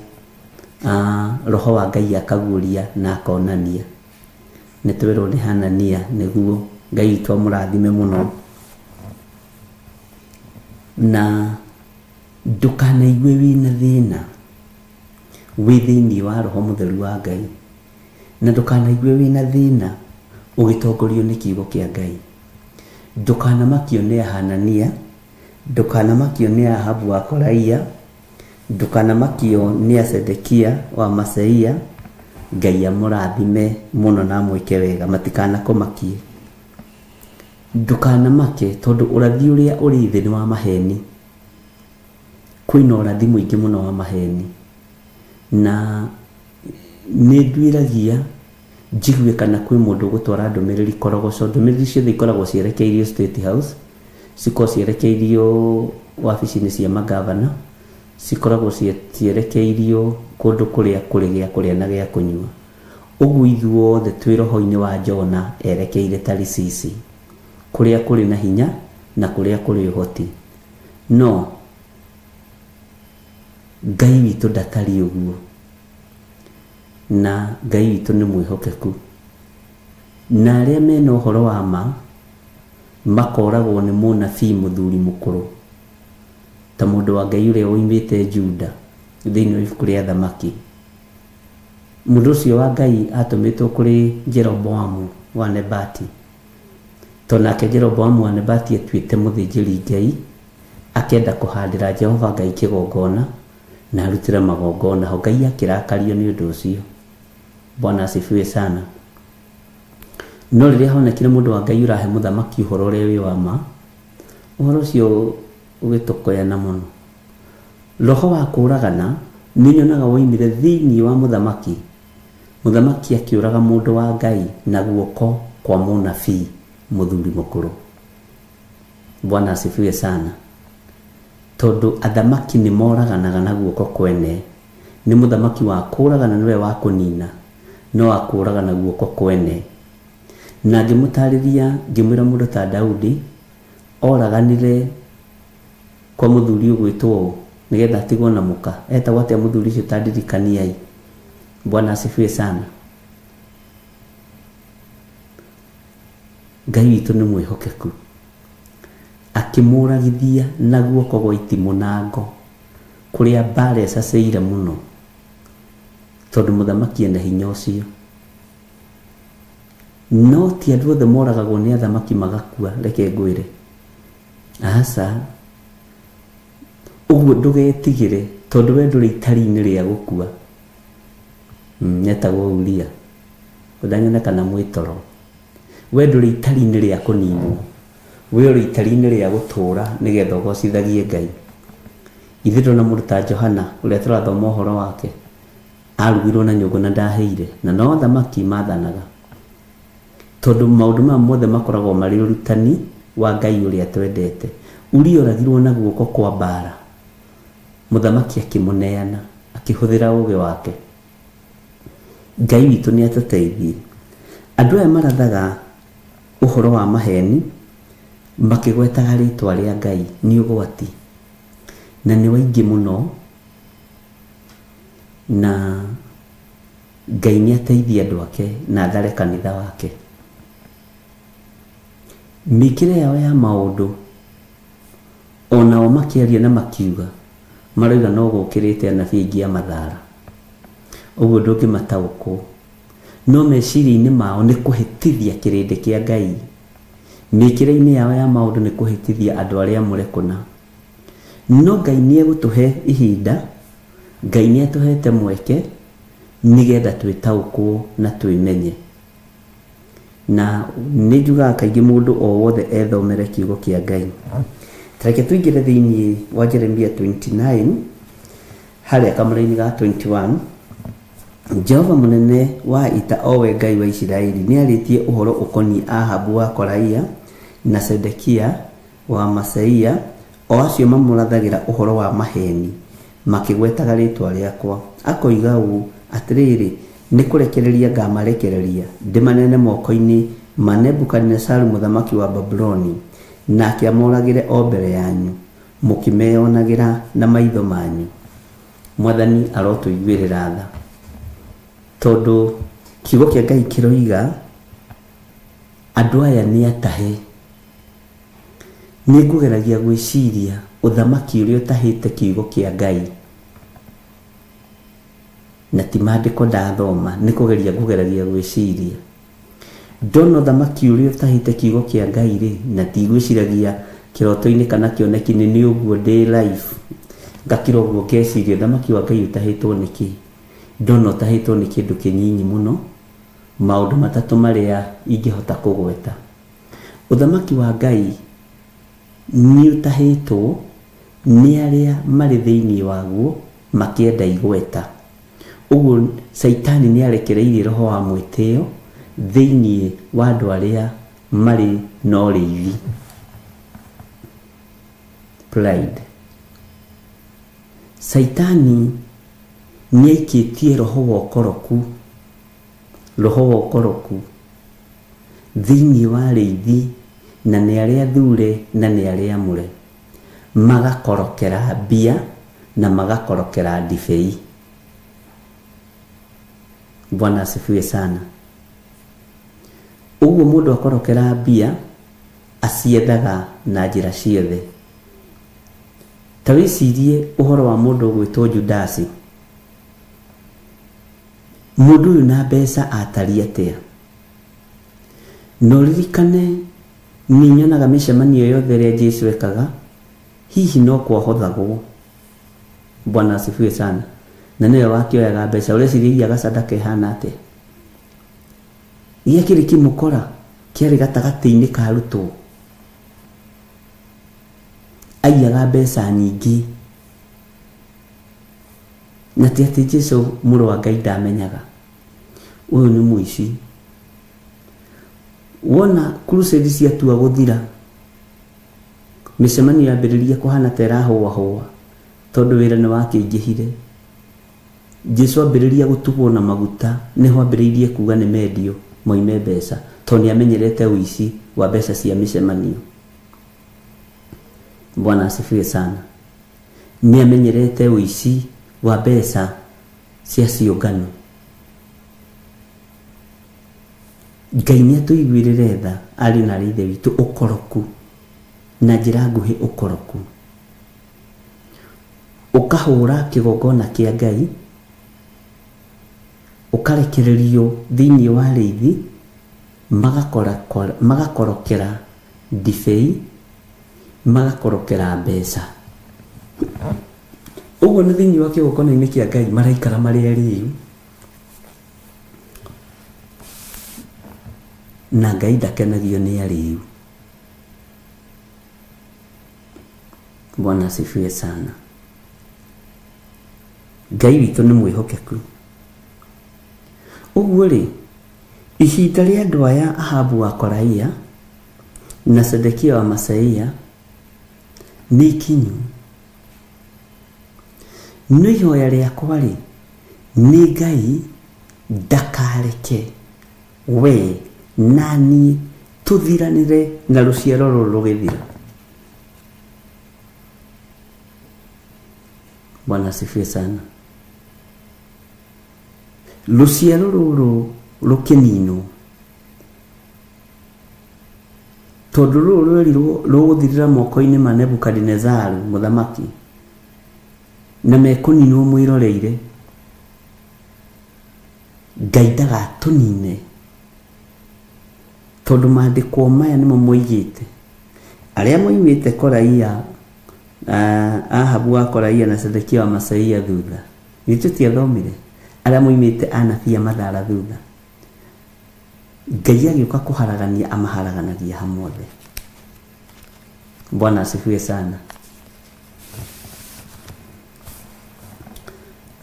I: roho wa Ngai akaguria na akonania nitwirwo ni Hanania niguo Ngai twamurathime muno na ndukanaigwe wina thina wi thiini wa roho mutheru wa Ngai na ndukanaigwe wina thina ugitongorio ni kiugo kia Ngai ndukanamakio ni Hanania ndukanamakio ni Ahabu wa Kolaia ndukanamakio ni Sedekia wa Maseia Ngai amurathime muno na mwike wega matikana kumakie ndukanamake tondu urathi uria uri thini wa maheni kwina urathi muingi muno wa maheni na ni ndwiragia njigwe kana kwi mundu gutwara ndumiriri korogoco ndumiriri ciothe ikoragwo cierekeirio State House siko cierekeirio wabici-ini cia magavana cikoragwo cierekeirio kundu kuria kuri gia kuria na gia kunyua uguo ithuothe twi roho-ini wa Jona erekeire Tarisisi kuria kuri na hinya na kuria kuri uhoti no Ngai witu ndatari uguo na Ngai witu ni mwihokeku na aria mena uhoro wa ma makoragwo ni munabii muthuri mukuru ta mundu wa Ngai uria uimite Juda thiini wa ibuku ria thamaki mundu ucio wa Ngai atumitwo kuri Jeroboamu wa Nebati tonake Jeroboamu wa Nebati atuite muthinjiri Ngai akenda kuhandira Jehova Ngai kigongona na arutira magongona ho Ngai akirakario ni undu ucio Bwana asifiwe sana no riria honekire mundu wa Ngai urahe muthamaki uhoro uria wi wa ma uhoro ucio ugitukoyana muno roho wa kuragana ninyonaga woimire thiini wa muthamaki akiuraga mundu wa Ngai na guoko kwa munabii muthuri mukuru Bwana asifiwe sana tondu athamaki ni moraganaga na guoko kwene ni muthamaki wa kuragana niwe wa kunina no akuraga na guoko kwene na ngimutariria ngimwira mundu ta Daudi oraganire kwa muthuri ugwitwo nigetha tigwo na muka etagwo atia muthuri ucio tandirikaniai Bwana asifiwe sana Ngai witu ni mwihokeku akimuragithia na guoko gwa itimu na ngo kuria mbara caceire muno tondu muthamaki ena hinya ucio no ti andu othe moragagwo ni athamaki magakua reke ngwire asa uguo ndugetigire tondu we nduri itari-ini ria gukua netagwo Uria ndanyonekana mwitoro we nduri itari-ini ria kuninwo we uri itari-ini ria gutura nigetha ugocithagie Ngai ithiro na mundu ta Johana uria turathoma uhoro wake arugirwo na nyũngũ na ndaheire na no athamaki mathanaga tondu maundu ma mothe makoragwo mari urutani wa Ngai uria twendete Uria oragirwo na guoko kwa mbara muthamaki akimuneana akihuthira uge wake Ngai witu ni atuteithie andu aya marathaga uhoro wa maheni makigwetaga ritwa ria Ngai ni ugwati na ni waingi muno na Ngai ni ateithia andu ake na athare kanitha wake mikire yao ya maundu onao makiaria na makiuga marauga no gukirite anabii aingi a mathara uguo ndungimataũkwo no meciria-ini mao ni kuhitithia kirindi kia Ngai mikire-ini yao ya maundu ni kuhitithia andu aria amure kuna no Ngai ni egutuhe ihinda Ngai ni atuhete mweke nigetha twitaũkwo na twimenye na ni njugaga kaingi mundu o wothe ethomere kiugo kia Ngai tareke tuingire thiini wa Jeremia 29 haria kamũra-ini ga 21 Jehova munene wa ita owe Ngai wa Isiraeli ni aritie uhoro ukoni Ahabu wa Kolaia na Sedekia wa Maseia o acio mamurathagira uhoro wa maheni makigwetaga ritwa riakwa akoiga uu atiriri ni kurekereria ngamarekereria ndimanene moko-ini ma Nebukadnezaru muthamaki wa Babuloni nake amoragire o mbere yanyu mukimeyonagira na maitho manyu mwathani arotuiguĩrĩra tha tondũ kiugo kĩa Ngai kĩroiga andũ aya nĩ atahe. Nĩ ngũgeragia gwĩciria ũthamaki ũrĩa ũtahĩte kiugo kĩa Ngai, na ti maandĩko ndathoma, nĩ kũgeria ngũgeragia gwĩciria ndona ũthamaki ũrĩa ũtahĩte kiugo kĩa Ngai rĩ, na ti gwĩciragia kĩroto-inĩ kana kĩoneki-inĩ nĩ ũguo ndĩ life, ngakĩra ũguo ngeciria ũthamaki wa Ngai ũtahĩtwo nĩkĩ. Ndona ũtahĩtwo nĩ kĩndũ kĩnyinyi mũno, maũndũ matatũ marĩa ingĩhota kũgweta. Ũthamaki wa Ngai nĩ ũtahĩtwo nĩ arĩa marĩ thĩinĩ waguo makĩenda igweta. Ũguo Saitani nĩ arekereirie roho wa mwĩtĩo thĩinĩ wa andũ arĩa marĩ na ũrĩithi. Pride. Saitani nĩ aikĩtie roho wa ũkoroku thĩinĩ wa arĩithi, na nĩ arĩa thure na nĩ arĩa amũre, magakorokera mbia na magakorokera ndibei. Bwana asifiwe sana. Ũguo mũndũ akorokera mbia aciendaga na njĩra ciothe. Ta wĩcirie ũhoro wa mũndũ gwĩtwo Judasi. Mũndũ ũyũ na mbeca atari atĩa? No ririkane nĩ nyonaga mĩcemanio yothe ĩrĩa Jesũ ekaga, hihi no kwahothagwo. Bwana asifiwe sana. Na nĩwe wakĩoyaga mbeca, ũreciria gacandaka ihana atĩa? Gĩa kĩrĩ kĩmũkora kĩarĩ gatagatĩ-inĩ ka arutwo, aiyaga mbeca nyingĩ, na ti atĩ Jesũ mũrũ wa Ngai ndamenyaga ũyũ nĩ mũici. Wona crusade ciatua gũthira, mĩcemanio yambĩrĩria kũhana ta ĩrahũahũa tondũ wĩra nĩ wakĩingĩhire. Jesũ ambĩrĩria gũtugwo na maguta, nĩho ambĩrĩirie kuga nĩ mendio moime mbeca, tondũ nĩ amenyerete ũici wa mbeca cia mĩcemanio. Bwana asifiwe sana. Nĩ amenyerete ũici wa mbeca cia ciũngano. Ngai nĩ atũiguĩrĩre tha arĩ na ithe witũ ũkoroku, na njĩra nguhĩ ũkoroku. Ũkahũra kĩgongona kĩa Ngai, ũkarekererio thĩinĩ wa arĩithi, magakorokera ndibei, magakorokera mbeca. Ũguo nĩ thĩinĩ wa kĩgongona-inĩ kĩa Ngai maraikara marĩ arĩu, na Ngai ndakenagio nĩ arĩu. Bwana asifiwe sana. Ngai witũ nĩ mwĩhokeku. Ũguo rĩ, ihinda rĩa andũ aya Ahabu wa Kolaia na Sedekia wa Masaia nĩ ikinyu. No ihoya rĩakwa rĩ, nĩ Ngai ndakareke we nani tuthiranire na rũciaro rũrũ rũgĩthira. Bwana asifiwe sana. Rũciaro rũrũ rũkĩninwo, tondũ rũrũ rwerirwo rũgũthirĩra moko-inĩ ma Nebukadinezaru mũthamaki, na mekũninwo mwĩroreire. Ngai ndagatũnine, tondũ maandĩko maya nĩmo moigĩte. Arĩa moimĩte Kolaia, Ahabu wa Kolaia na Sedekia wa Masaia thutha, nĩ tũtiathomire arĩa moimĩte anabii a Mathara thutha. Ngai agĩũka kũharagania, amaharaganagia hamwe. Bwana asifiwe sana.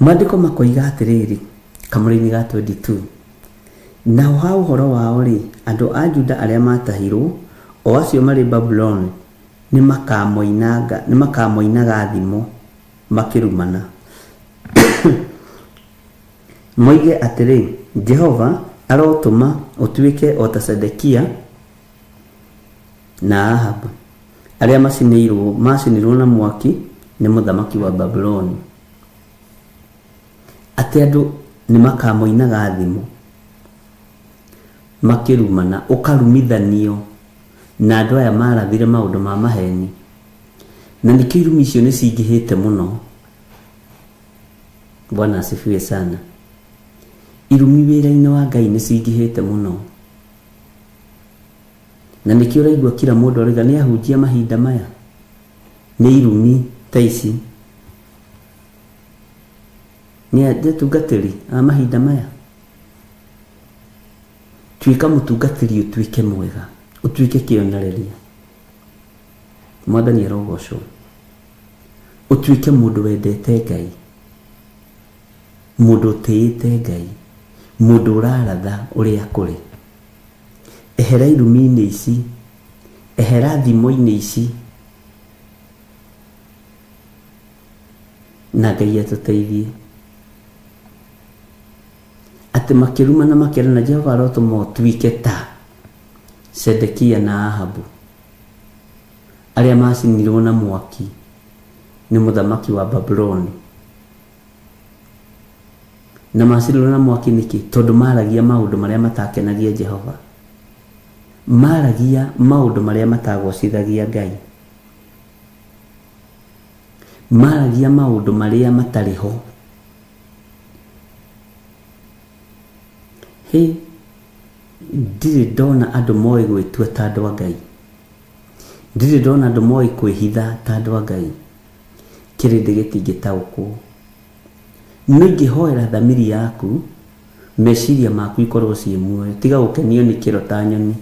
I: Maandĩko makoiga atĩrĩrĩ kamũrĩ-inĩ ga 22, nao ha ũhoro wao rĩ, andũ a Juda arĩa matahirwo, o acio marĩ Babuloni, nĩ makamoinaga thimo makĩrumana. Moige atĩrĩ, Jehova arotũma ũtuĩke o ta Sedekia na Ahabu, arĩa macinirwo na mwaki nĩ mũthamaki wa Babuloni. ati andu ni makamoinaga thimu makirumana ukarumithanio na andu aya marathire maundu ma maheni na nikio irumi icio ni cingihite muno. Bwana asifiwe sana. Irumi wira-ini wa Ngai ni cingihite muno na nikio raigua kila mundu ariga ni ahunjia mahinda maya ni irumi ta ici ni atungatiri a mahinda maya. Tuika mutungatiri utuike mwega utuike kionereria Mwathani arogocwo utuike mundu wendete Ngai mundu utiite Ngai mundu uraratha uria kuri. Ehera irumi-ini ici ehera thimo-ini ici na Ngai atuteithie ati makirumana makirana Jehova arotuma tuike ta Sedekia na Ahabu aria macinirwo na mwaki ni muthamaki wa Babuloni. Na macinirwo na mwaki niki? Tondu maragia maundu maria matakenagia Jehova, maragia maundu maria matagocithagia Ngai, maragia maundu maria matariho. Ndiri ndona andu moi gwitua ta andu a Ngai, ndiri ndona andu moi kwihitha ta andu a Ngai. Kirindi gitingitaukwo. Ningihoera thamiri yaku meciria maku ikorwo cie muoyo, tiga gukenio ni kiro ta nyoni,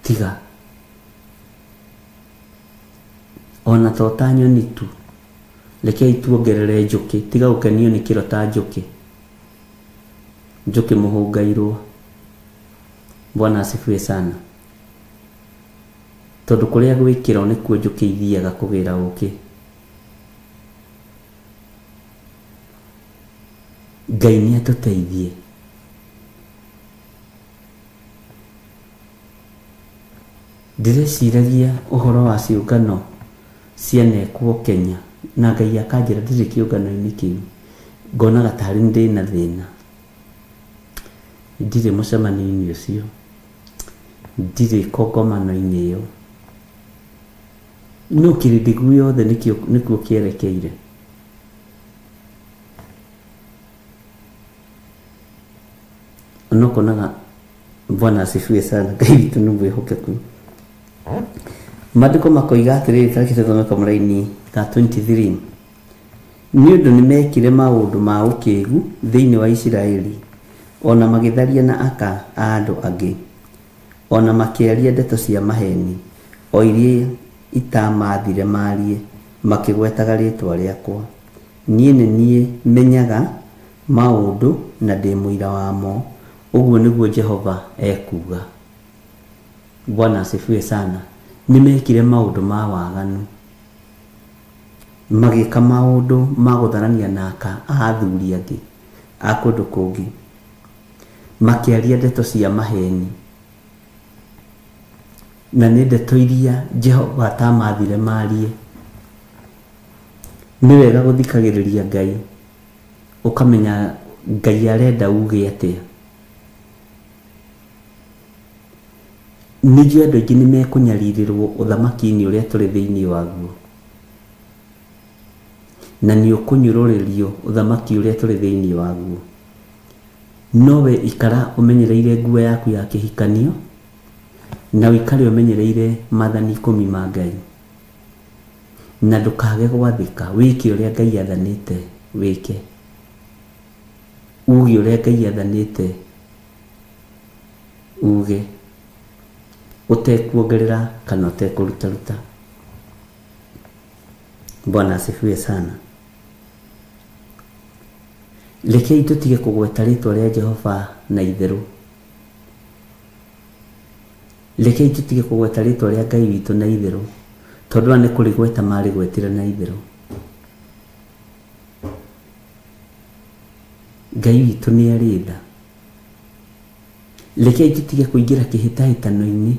I: tiga ona to ta nyoni tu, rekei tuongerere njuki, tiga gukenio ni kiro ta njuki, njuki muhungairwo. Bwana asifiwe sana. Tondu kuria gwikiro nikuo njuki ithiaga kugira uki. Ngai ni atuteithie. Ndireciragia uhoro wa ciũngano cianekwo Kenya na Ngai akanjĩra ndiri kĩũngano-inĩ kĩu, ngonaga tarĩ ndĩ na thĩna, ndirĩ mũcemanio-inĩ ũcio, ndirĩ kongomano-inĩ ĩyo, no kĩrĩndĩ guothe nĩkuo kĩerekeire. Nokonaga Bwana asifiwe sana. Ngai witũ nĩ mwĩhokeku. Maandĩko makoiga atĩrĩrĩ, tarĩki tũthomeka mũraini ta 23, nĩ ũndũ nĩ mekire maũndũ ma ũkĩĩgu thĩinĩ wa Isiraeli, ona magĩtharia na aka a andũ angĩ, ona makĩaria ndeto cia maheni, o iria itamathire marie, makĩgwetaga rĩĩtwa rĩakwa. Niĩ nĩ niĩ menyaga maũndũ na ndĩ mũira wamo, ũguo nĩguo Jehova ekuga. Bwana asifiwe sana. Nimekire maũndũ ma waganu, magĩka maũndũ ma gũtharania na aka a athuri angĩ a kũndũ kũngĩ, makĩaria ndeto cia maheni, na nĩ ndeto iria Jehova atamathire marie. Nĩ wega gũthikagĩrĩria Ngai, ũkamenya Ngai arenda uge atĩa. Nĩnjũĩ andũ aingĩ nĩ mekũnyarirĩrwo ũthamaki-inĩ ũrĩa tũrĩ thĩinĩ waguo, na nĩ ũkũnyũrũrĩrio ũthamaki ũrĩa tũrĩ thĩinĩ waguo. Nowe ikara ũmenyereire nguo yaku ya kĩhikanio, na wĩikare ũmenyereire maathani 10 ma Ngai, na ndũkage gwathĩka, wĩke ũrĩa Ngai athanĩte wĩke, uge ũrĩa Ngai athanĩte uge, utekuongerera kana utekũrutaruta. Bwana asifiwe sana. Rekei tutige kũgweta rĩĩtwa rĩa Jehova na itherũ, rekei tutige kũgweta rĩĩtwa rĩa Ngai witũ na itherũ, tondũ nĩ kũrĩgweta marĩgwetire na itherũ. Ngai witũ nĩ arĩ tha. Rekei tutige kũingĩra kĩhĩtahĩtano-inĩ,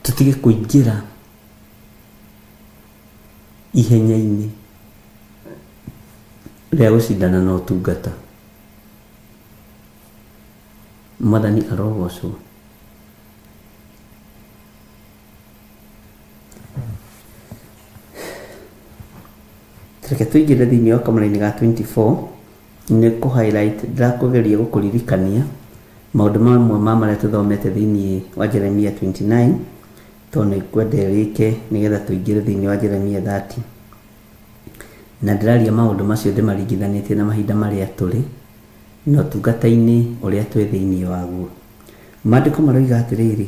I: tutige kũingĩra ihenya-inĩ rĩa gũcindana na ũtungata. Mwathani arogocwo. Reke tũingĩre thĩinĩ wa kamũra-inĩ ga 24 nĩ kũ-highlight ndĩrakũgeria gũkũririkania maũndũ mamwe ma marĩa tũthomete thĩinĩ wa Jeremia 29 tondũ nĩ kwenda rĩke nĩgetha tũingĩre thĩinĩ wa Jeremia 30, na ndĩraria maũndũ macio ndĩmaringithanĩtie na mahinda marĩa tũrĩ na ũtungata-inĩ ũrĩa twĩ thĩinĩ waguo. Maandĩko maroiga atĩrĩrĩ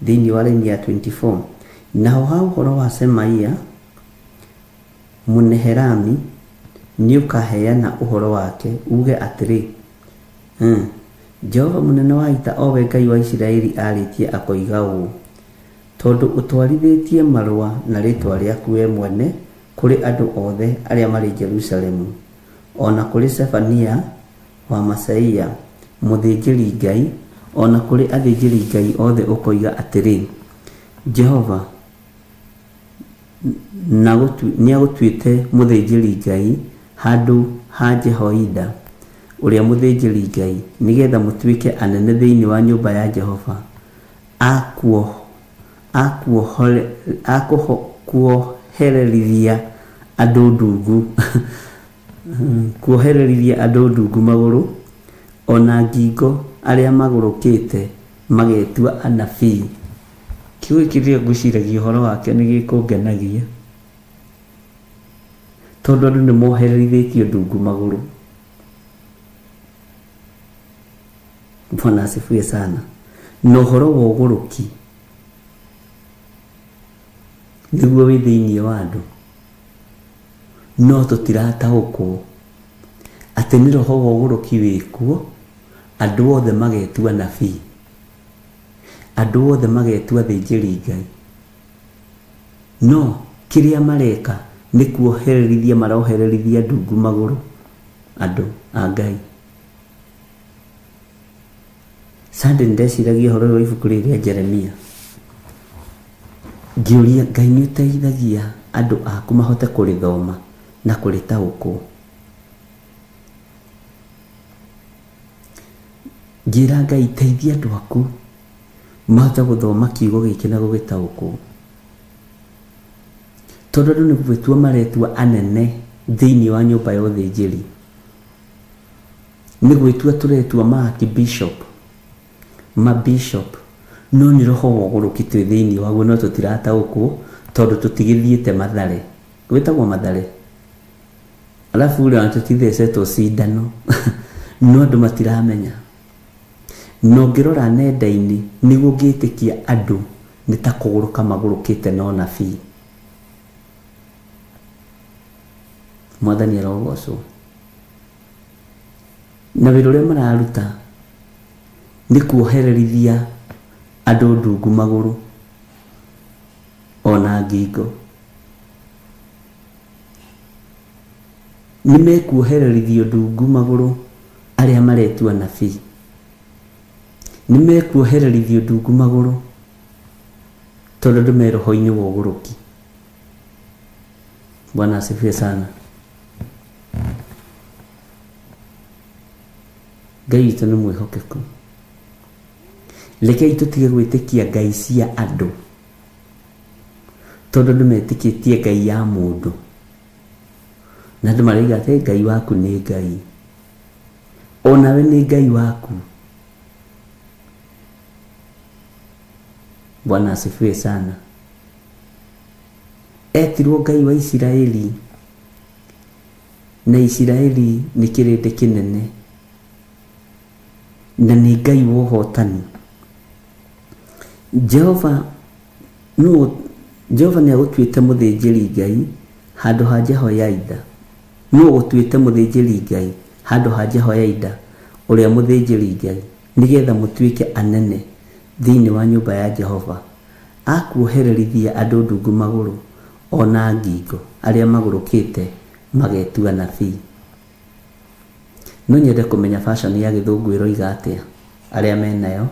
I: thĩinĩ wa Jeremia 24, naho ha ũhoro wa Semaia Mũnehelami nĩ ũkaheana ũhoro wake uge atĩrĩ, Jehova mũnene wa ita owe Ngai wa Isiraeli arĩtie akoiga ũũ, tondũ ũtwarithĩtie marũa na rĩtwa rĩaku we mwene kũrĩ andũ othe arĩa marĩ Jerusalemu, ona kũrĩ Sefania wa Masaia mũthĩnjĩri Ngai, ona kũrĩ athĩnjĩri Ngai othe ũkoiga atĩrĩ, Jehova nĩ agũtuĩte mũthĩnjĩri Ngai handũ ha Jehoida ũrĩa mũthĩnjĩri Ngai, nĩgetha mũtuĩke anene thĩinĩ wa nyũmba ya Jehova, kuohererithia andũ ndungu kuohererithia andũ ndungu magũrũ, ona ngingo arĩa magũrũkĩte magetua anabii. Kiugo kĩrĩa ngwĩciragia ũhoro wake nĩ gĩkũngenagia tondũ andũ nĩ mohererithĩtio ndungu magũrũ. Bwana asifiwe sana. Na ũhoro wa ũgũrũki nĩguo wĩ thĩinĩ wa andũ, no tũtirataũkwo atĩ nĩ roho wa ũgũrũki wĩkuo, andũ othe magetua nabii, andũ othe magetua athĩnjĩri Ngai, no kĩrĩa mareka nĩ kuohererithia, marohererithia ndungu magũrũ andũ a Ngai. Sande ndeciragia ũhoro wa ibuku rĩrĩ rĩa Jeremia, ngĩũria Ngai nĩ ũteithagia andũ aku mahote kũrĩthoma na kũrĩtaũkwo. Njĩra Ngai teithia andũ aku mahote gũthoma kiugo gĩkĩ na gũgĩtaũkwo, tondũ andũ nĩ gwĩtua maretua anene thĩinĩ wa nyũmba ya ũthĩnjĩri, nĩ gwĩtua tũretua ma-archbishop, ma-bishop, no nĩ roho wa ũgũrũki twĩ thĩinĩ waguo, no tũtirataũkwo tondũ tũtigĩthiĩte Mathare, gwĩtagwo Mathare, alafu ũrĩa tũtithecetwo cindano no andũ matiramenya. No ngĩrora nenda-inĩ nĩguo ngĩtĩkia andũ nĩ ta kũgũrũka magũrũkĩte no nabii. Mwathani arogocwo. Na wĩra ũrĩa mararuta nĩ kuohererithia andũ ndungu magũrũ ona ngingo. Nĩ mekuohererithio ndungu magũrũ arĩa maretua nabii, nĩ mekuohererithio ndungu magũrũ tondũ andũ me roho-inĩ wa ũgũrũki. Bwana asifiwe sana. Ngai witũ nĩ mwĩhokeku. Rekei tũtige gwĩtĩkia ngai cia andũ tondũ andũ metĩkĩtie ngai ya mũndũ, na andũ mareiga atĩ Ngai waku nĩ Ngai, onawe nĩ Ngai waku. Bwana asifiwe sana. Etirwo Ngai wa Isiraeli, na Isiraeli nĩ kĩrĩndĩ kĩnene na nĩ Ngai wa ũhotani. Jehova nĩ agũtuĩte mũthĩnjĩri Ngai handũ ha Jehoiada, no gũtuĩte mũthĩnjĩri Ngai handũ ha Jehoiada ũrĩa mũthĩnjĩri Ngai, nĩgetha mũtuĩke anene thĩinĩ wa nyũmba ya Jehova, akuohererithia andũ ndungu magũrũ ona ngingo arĩa magũrũkĩte magetua nabii. No nyende kũmenya fashion ya gĩthũngũ ĩroiga atĩa arĩa menayo.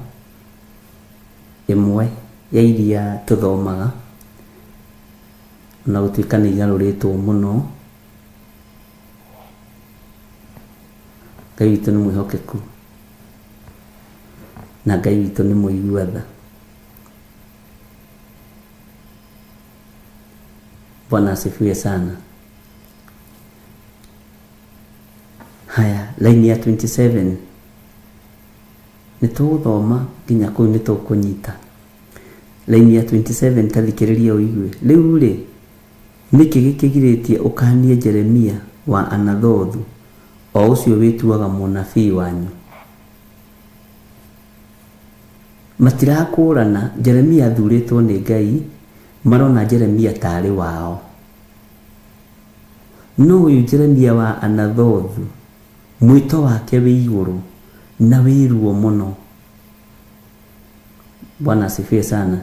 I: Ĩmwe ya iria tũthomaga na gutuika ni igaruritwo muno Ngai witũ nĩ mwĩhokeku na Ngai witũ nĩ mũiguatha. Bwana asifiwe sana. Haya, laini ya 27 nĩtũgũthoma nginya kũu nĩtũkũnyita. Laini ya 27 tathikĩrĩria ũigue. Rĩu rĩ nĩkĩ gĩkĩgirĩtie ũkanie Jeremia wa Anathothu o ũcio wĩtuaga mũnabii wanyu? Matirakũrana Jeremia athurĩtwo nĩ Ngai, marona Jeremia tarĩ wao. No ũyũ Jeremia wa Anathothu mwito wake wĩ igũrũ na wĩruo mũno. Bwana asifiwe sana.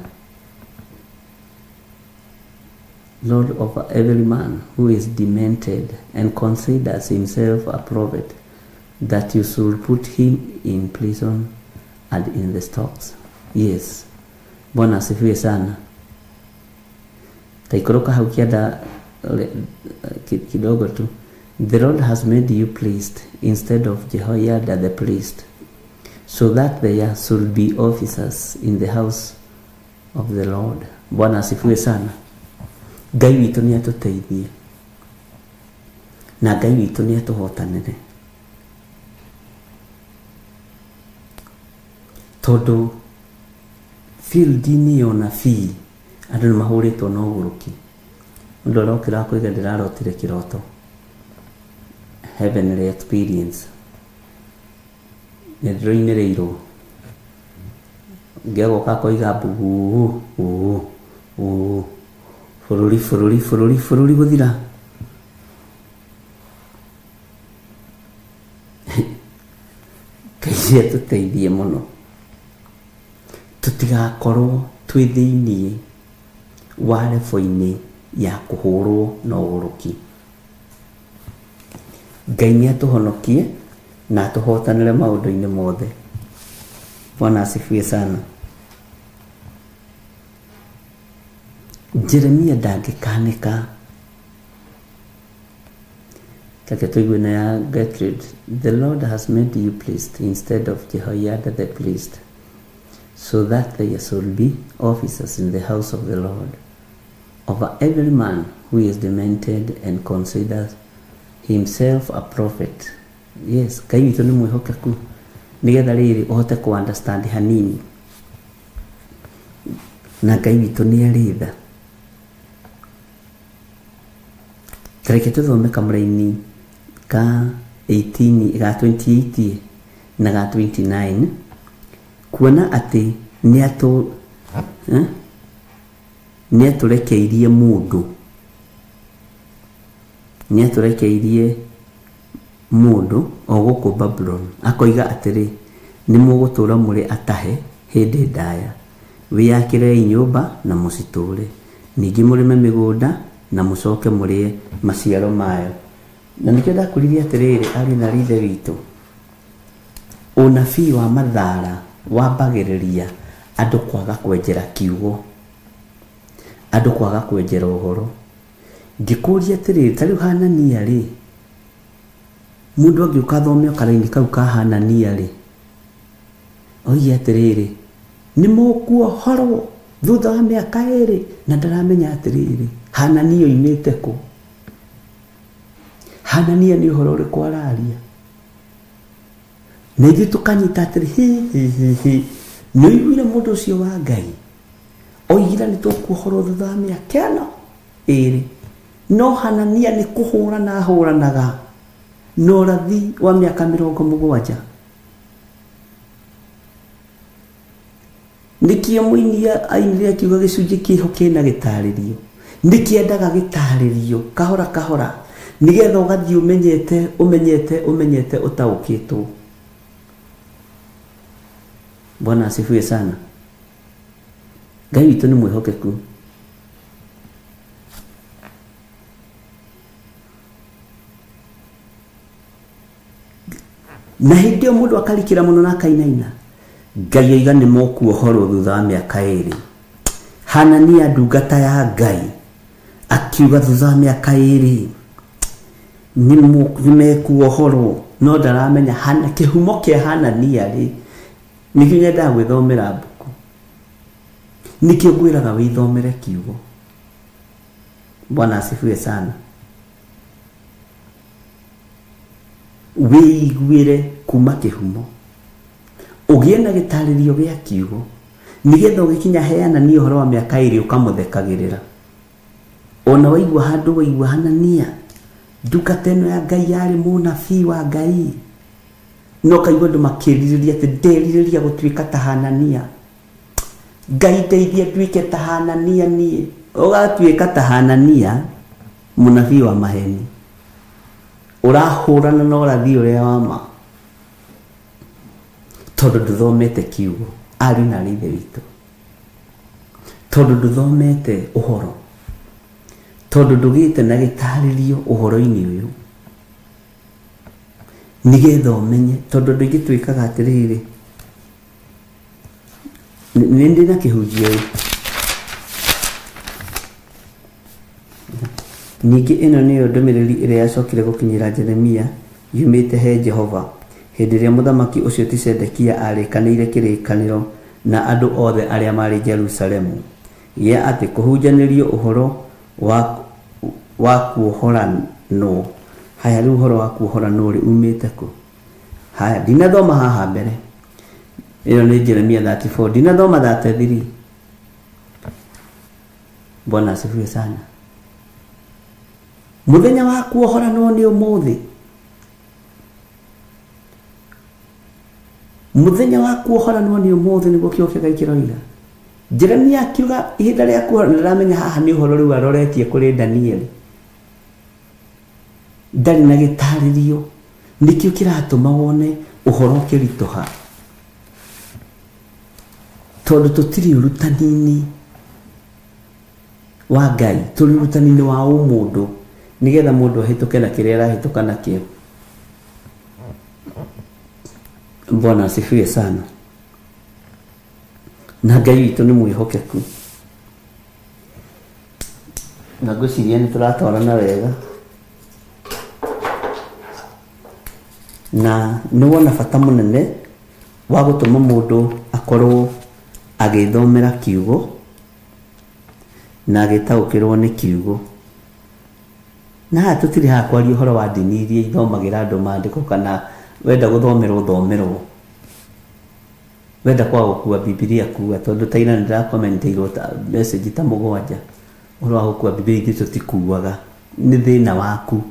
I: Lord of every man who is demented and considers himself a prophet, that you should put him in prison and in the stocks. Yes. Bwana asifiwe sana. Taikoroka hau kiada kidogo tu. The Lord has made you priest instead of Jehoiada the priest, so that there should be officers in the house of the Lord. Bwana asifiwe sana. Ngai witũ nĩ atũteithie na Ngai witũ nĩ atũhotanĩre, tondũ field-inĩ ya ũnabii andũ nĩ mahũrĩtwo na ũgũrũki. Mũndũ arokĩra kũiga ndĩrarotire kĩroto, heavenly experience, nĩ ndĩroinĩrĩirwo ngĩagoka kũiga mbugu Fururi gũthira. Ngai atũteithie mũno tũtigakorwo twĩ thĩinĩ wa level-inĩ ya kũhũrwo na ũgũrũki. Ngai nĩ atũhonokie na atũhotanĩre maũndũ-inĩ mothe. Bwana asifiwe sana. Jeremia ndangĩkanĩka. Take tuigue na ya Gertrude. The Lord has made you priest instead of Jehoiada the priest, so that there should be officers in the house of the Lord, over every man who is demented and considers himself a prophet. Yes, Ngai witũ nĩ mwĩhokeku nĩgetha rĩrĩ ũhote ku understand hanini, na Ngai witũ nĩ arĩ tha. Tareke tuthome kamũraini ka 18 ga 28 na ga 29 kuona atĩ nĩ atũrekeirie mũndũ o gũkũ Babylon, akoiga atĩrĩ nĩ mũgũtũra mũrĩ atahe hĩndĩ ndaya, wĩyakĩrei nyũmba na mũcitũre, ningĩ mũrĩme mĩgũnda na mũcoke mũrĩe maciaro mayo. Na nĩkĩo ndakũririe atĩrĩrĩ, arĩ na rithe witũ, ũnabii wa mathara wambagĩrĩria andũ kwaga kwenjera kiugo, andũ kwaga kwenjera ũhoro. Ngĩkũria atĩrĩrĩ, ta rĩu Hanania rĩ, mũndũ angĩũka thome karaini kau ka Hanania rĩ, oige atĩrĩrĩ nĩ mũkuohorwo thutha wa mĩaka 2 na ndaramenya atĩrĩrĩ Hanania oimĩte kũ? Hanania nĩ ũhoro ũrĩkũ araria? Na ithuĩ tũkanyita atĩrĩ nĩ ũiguire mũndũ ũcio wa Ngai oigire nĩ tũkuohorwo thutha wa mĩaka 2, no Hanania nĩ kũhũrana ahũranaga na ũrathi wa mĩaka 70. Nĩkĩo mũini ainire akiuga gĩcunjĩ kĩho kĩna gĩtarĩrio, nĩkĩendaga gĩtarĩrio kahora kahora nĩgetha ũgathiĩ ũmenyete ũtaũkĩtwo. Bwana asifiwe sana. Ngai witũ nĩ mwĩhokeku. Na hĩndĩ ĩyo mũndũ akarikĩra mũno na akainaina, Ngai oiga nĩ mũkuohorwo thutha wa mĩaka 2. Hanania ndungata ya Ngai akiuga thutha mĩaka 2 nimekuohorwo no ndaramenya hana kihumo kia Hanania ri nikio nyenda gwithomera mbuku nikio ngwiraga withomere kiugo. Bwana asifiwe sana. Wĩiguĩre kuma kihumo ũgĩe na gĩtarĩrio gĩa kiugo nigetha ũgĩkinya Hanania ũhoro wa mĩaka 2 ũkamuthekagĩrĩra. Ona waigua handũ waigua Hanania ndungata ĩno ya Ngai yarĩ mũnabii wa Ngai no kaigua andũ makĩrirĩria atĩ nderirĩria gũtuĩka ta Hanania, Ngai ndeithia nduĩke ta Hanania niĩ. Ũgatuĩka ta Hanania mũnabii wa maheni ũrahũrana na ũrathi ũrĩa wa ma tondũ ndũthomete kiugo ari na ithe witũ, tondũ ndũthomete ũhoro, tondũ ndũgĩte na gĩtarĩrio ũhoro-inĩ ũyũ nigetha ũmenye. Tondũ andũ aingĩ twĩkaga atĩrĩrĩ, nĩ ndĩ na kĩhunjio ningĩ ĩno nĩyo ndũmĩrĩri ĩrĩa yacokire gũkinyĩra Jeremia yumĩte he Jehova hĩndĩ ĩrĩa mũthamaki ũcio ti Sedekia arĩkanĩire kĩrĩkanĩro na andũ othe arĩa marĩ Jerusalemu gĩa atĩ kũhunjanĩrio ũhoro wa kuohoranwo. Haya rĩu ũhoro wa kuohoranwo rĩ umĩte kũ? Haya ndinathoma haha mbere, ĩyo nĩ Jeremia 34, ndinathoma 33. Bwana asifiwe sana. Muthenya wa kuohoranwo nĩ ũmũthĩ. Muthenya wa kuohoranwo nĩ ũmũthĩ nĩguo kĩo kĩega kĩroiga. Jeremia akiuga ihinda rĩa kuohorana, ndĩramenya haha nĩ ũhoro rĩu aroretie kũrĩ Daniel. Ndarĩ na gĩtarĩrio nĩkĩo kĩratũma wone ũhoro ũkĩritũha, tondũ tũtirĩ ũrutani-inĩ wa Ngai, tũrĩ ũrutani-inĩ wa ũmũndũ nigetha mũndũ ahĩtũke na kĩrĩa arahĩtũka nakĩo. Bwana asifiwe sana. Na Ngai witũ nĩ mwĩhokeku na ngwĩciria nĩ tũratwarana wega na nĩ wona bata mũnene wa gũtũma mũndũ akorwo agĩthomera kiugo na agĩtaũkĩrwo nĩ kiugo. Na haha tũtirĩ haha kwaria ũhoro wa ndini iria ithomagĩra andũ maandĩko kana wenda gũthomerwo thomerwo, wenda kwaga gũkua Biblia kuua, tondũ ta ira nĩndĩrakomenteirwo message ta 7 ũhoro wa gũkua Biblia ithuĩ tũtikuaga, nĩ thĩna waku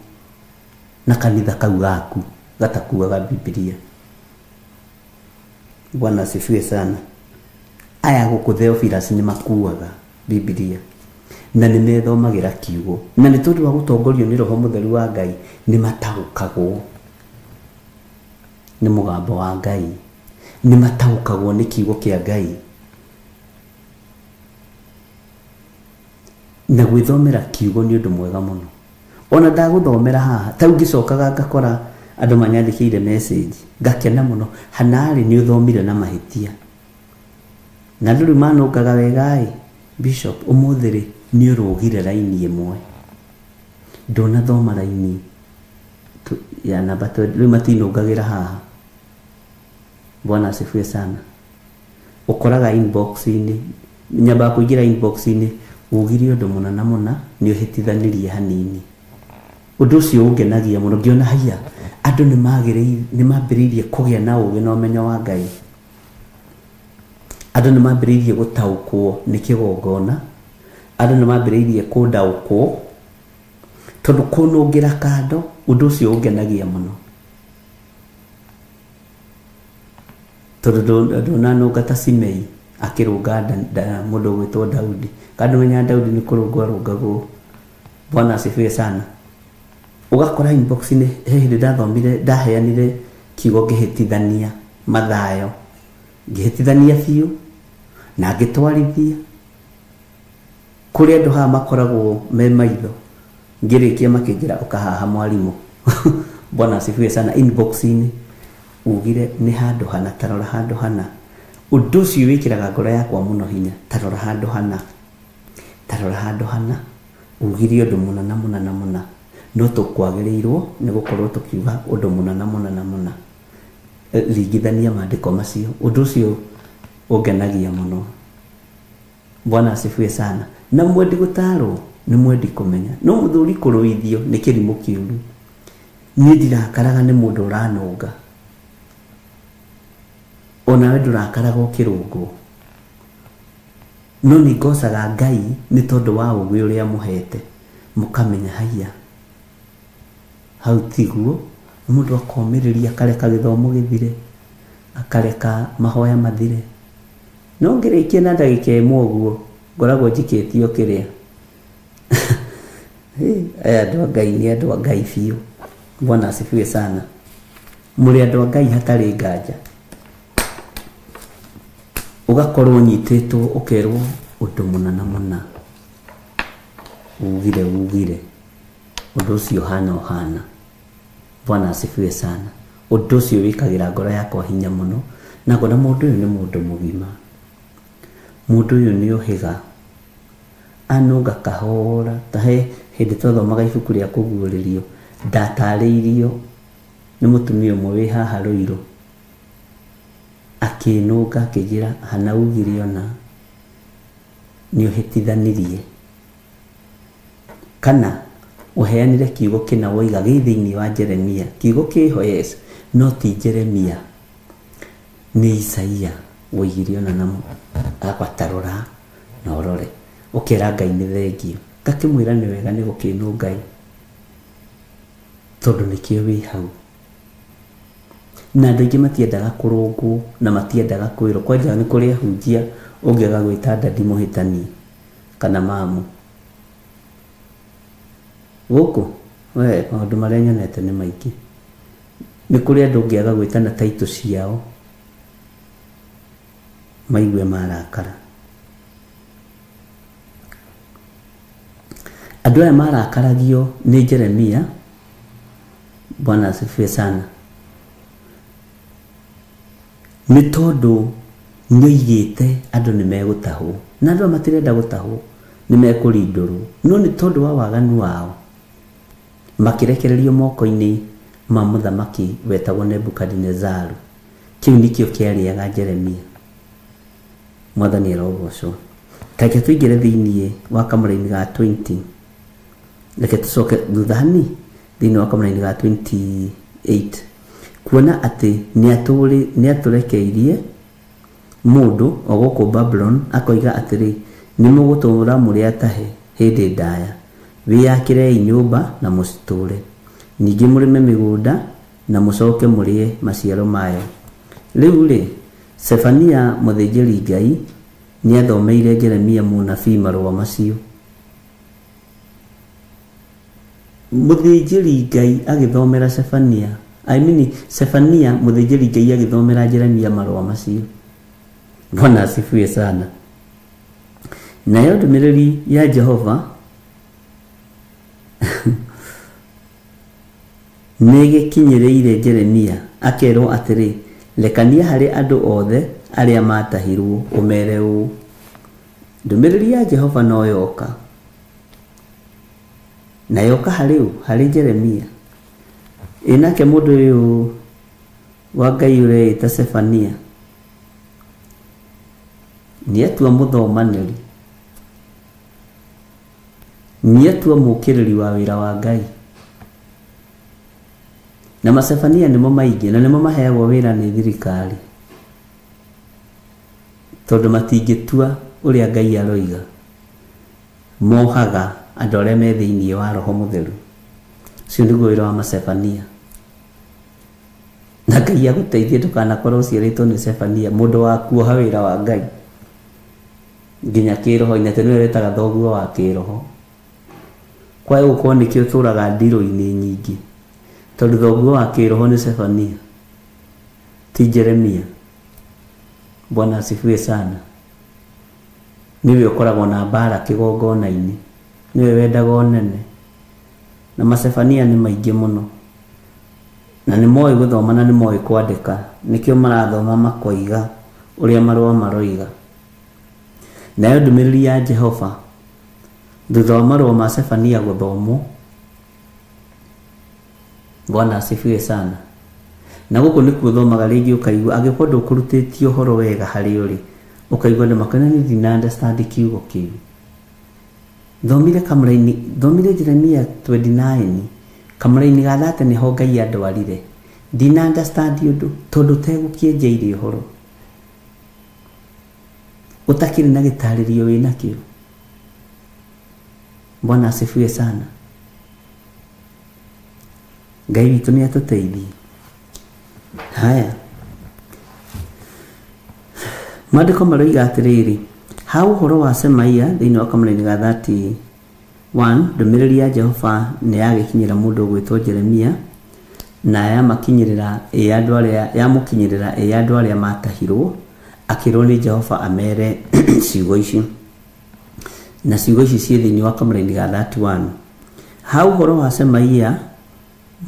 I: na kanitha kau gaku gatakuaga Biblia. Bwana asifiwe sana. Aya gũkũ Theophilus nĩ makuaga Biblia na nĩ methomagĩra kiugo, na nĩ tondũ wa gũtongorio nĩ Roho Mũtheru wa Ngai nĩ mataũkagwo nĩ mũgambo wa Ngai, nĩ mataũkagwo nĩ kiugo kĩa Ngai. Na gwĩthomera kiugo nĩ ũndũ mwega mũno. Ona ndagũthomera haha ta ũngĩcokaga ngakora andũ manyandĩkĩire message ngakena mũno, hanarĩ nĩ ũthomire na mahĩtia na andũ rĩu manũngaga wega. Bishop ũmũthĩ rĩ nĩ ũrũgire raini ĩmwe, ndũnathoma raini ya namba 2 rĩu matinũngagĩra haha. Bwana asifiwe sana. Ũkoraga inbox-inĩ, nyamba kũingĩra inbox-inĩ ũgire ũndũ mũna na mũna nĩ ũhĩtithanĩrie hanini. Ũndũ ũcio ũngenagia mũno, ngĩona haiya andũ nĩ mambĩrĩirie kũgĩa na ũũgĩ na ũmenyo wa Ngai. Andũ nĩ mambĩrĩirie gũtaũkwo nĩ kĩgongona, andũ nĩ mambĩrĩirie kũndaũkwo tondũ kũnũngĩra kando. Ũndũ ũcio ũngenagia mũno tondũ ndũnanũnga ta Simei akĩrũnga mũndũ gwĩtwo Daudi, kando menya Daudi nĩ kũrũngwo arũngagwo. Bwana asifiwe sana. Ugakora inbox-inĩ he hĩndĩ ndathomire ndaheanire kiugo ngĩhĩtithania mathayo, ngĩhĩtithania biũ na ngĩtwarithia kũrĩ andũ haha makoragwo me maitho, ngĩrĩkia makĩnjĩra ũkahaha mwarimũ. Bwana asifiwe sana. Inbox-inĩ ugire nĩ handũ hana, tarora handũ hana. Ũndũ ũcio wĩkĩraga ngoro yakwa mũno hinya, tarora handũ hana, tarora handũ hana, ugire undu munana no tukwagĩrĩirwo nĩ gũkorwo tukiuga undu munana rigithania maandĩko macio. Undu ucio ũngenagia mũno. Bwana asifiwe sana. Na mwendi gũtarwo nĩ mwendi kũmenya. No mũthuri kũrũithio nĩ kĩrimũ kĩũru. Niĩ ndirakaraga nĩ mũndũ ũranũnga. Onawe ndũrakaraga ũkĩrũngwo. No nĩ ngocaga Ngai nĩ tondũ wa ũũgĩ ũrĩa mũhete. Mũkamenya haiya. Hau tiguo mũndũ akomĩrĩria akareka gĩthomo gĩthire. Akareka mahoya mathire. No ngĩrĩkia na ndagĩka ĩmwe ũguo ngoragwo njikĩtio kĩrĩa. Aya andũ a Ngai nĩ andũ a Ngai biũ. Bwana asifiwe sana. Mũrĩ andũ a Ngai hatarĩ nganja. Ugakorwo nyitĩtwo ũkerwo ũndũ mũna. Ugire. Ũndũ ũcio hana. Bwana asifiwe sana. Ũndũ ũcio wĩkagĩra ngoro yakwa hinya mũno. Na ngona mũndũ ũyũ nĩ mũndũ mũgima. Mũndũ ũyũ nĩ ũhĩga. Anũnga kahora. Tahe hĩndĩ twathomaga ibuku rĩa kũguũrĩrio. Ndatarĩirio nĩ mũtumia ũmwe wĩ haha Rũirũ. Akĩnũnga akĩnjĩra hana ugire ona nĩ ũhĩtithanirie. Kana uheanire kiugo kĩna woiga gĩ thĩinĩ wa Jeremia. Kiugo kĩho yes, no ti Jeremia. Nĩ Isaia woigire ona namo. Agwatarora na ũrore. Ũkĩra Ngai nĩ thengio. Ngakĩmwĩra nĩ wega nĩ gũkĩnũnga tondũ nĩkĩo wĩ hau. Na andũ aingĩ matiendaga kũrũngwo na matiendaga kwĩrwo. Kwanja nĩ kũrĩ ahunjia ũngĩaga gwĩta dadi mũhĩtani kana mamu. Gũkũ maũndũ marĩa nyonete nĩ maingĩ. Nĩ kũrĩ andũ ũngĩaga gwĩtana taitũ ciao maigue marakara. Andũ aya marakaragio nĩ Jeremia. Bwana asifiwe sana. Nĩ tondũ nĩoigĩte andũ nĩ megũtahwo. Na andũ matirenda gũtahwo, nĩ mekũrindũrwo. No nĩ tondũ wa waganu wao makĩrekererio moko-inĩ ma mũthamaki wetagwo Nebukadinezaru. Kĩu nĩkĩo kĩarĩaga Jeremia. Mwathani arogocwo. Reke tũingĩre thĩinĩ wa kamũra-inĩ ga 20. Reke tũcoke thutha-inĩ thĩinĩ wa kamũra-inĩ ga 28. Kuona atĩ nĩ atũrekeirie mũndũ o gũkũ Babylon akoiga atĩrĩ nĩ mũgũtũũra mũrĩ atahe hĩndĩ ndaya. Wĩyakĩrei nyũmba na mũcitũũre. Ningĩ mũrĩme mĩgũnda na mũcoke mũrĩe maciaro mayo. Rĩu Sefania mũthĩnjĩri Ngai nĩ athomeire Jeremia mũnabii marũa macio. Mũthĩnjĩri Ngai agĩthomera Sefania mũthĩnjĩri Ngai agĩthomera Jeremia marũa macio. Bwana asifiwe sana. Nayo ndũmĩrĩri ya Jehova nĩgĩkinyĩrĩire Jeremia akerwo atĩrĩ lekania harĩ andũ othe arĩa matahirwo ũmere ũũ. Ndũmĩrĩri ya Jehova no yoka. Na yoka harĩ Jeremia. Inake mũndũ ũyũ wa Ngai ũreĩta Sefania nĩatua mũthomanĩri. Nĩatua mũkĩrĩri wa wĩra wa Ngai. Na Masefania nĩmo maingĩ na nĩmo maheagwo wĩra nĩ thirikari. Tondũ matingĩtua ũrĩa Ngai aroiga. Mohaga andũ arĩa me thĩinĩ wa Roho Mũtheru. Ũcio nĩguo wĩra wa Masefania. Na Ngai agũteithie ndũkanakorwo ũciarĩtwo nĩ Sefania, mũndũ wa kuoha wĩra wa Ngai. Nginya kĩroho-inĩ atĩ nĩwe wetaga thoguo wa kĩroho. Kwa hiyo gũkorwo nĩkĩo ũtũũraga ndirũ-inĩ nyingĩ. Tondũ thoguo wa kĩroho nĩ Sefania, ti Jeremia. Bwana asifiwe sana. Niwe ũkoragwo na mbara kĩgongona-inĩ. Niwe wendaga ũnene. Na Masefania nĩ maingĩ mũno. Na nĩ moĩ gũthoma na nĩ moĩ kwandĩka. Nĩkĩo marathoma makoiga ũrĩa marũa maroiga. Nayo ndũmĩrĩri ya Jehova thutha wa marũa ma Sefania gũthomwo. Bwana asifiwe sana. Na gũkũ nĩkuo thomaga rĩngĩ ũkaigua angĩkorwo ndũkũrutĩtio ũhoro wega harĩ ũrĩ, ũkaigua nĩ makana nĩ didn't understand kiugo kĩu. Thomire kamũra-inĩ, thomire Jeremia 29 kamũra-inĩ ga thate nĩho Ngai andwarire. Didn't understand ũndũ tondũ tegũkĩenjeire ũhoro, utakiri na gĩtarĩrio wĩna kĩo. Bwana asifiwe sana. Ngai witũ nĩ atũteithie. Haya, maandĩko maroiga atĩrĩrĩ, ha ũhoro wa Semaia thĩinĩ wa kamũra-inĩ ga 31, ndũmĩrĩri ya Jehova nĩ yagĩkinyĩra mũndũ ũgwĩtwo Jeremia, na yamũkinyĩrĩra andũ arĩa matahirwo, akĩrwo nĩ Jehova amere ciugo ici. Na ciugo ici ciĩ thĩinĩ wa kamũra-inĩ ga 31. Ha ũhoro wa Semaia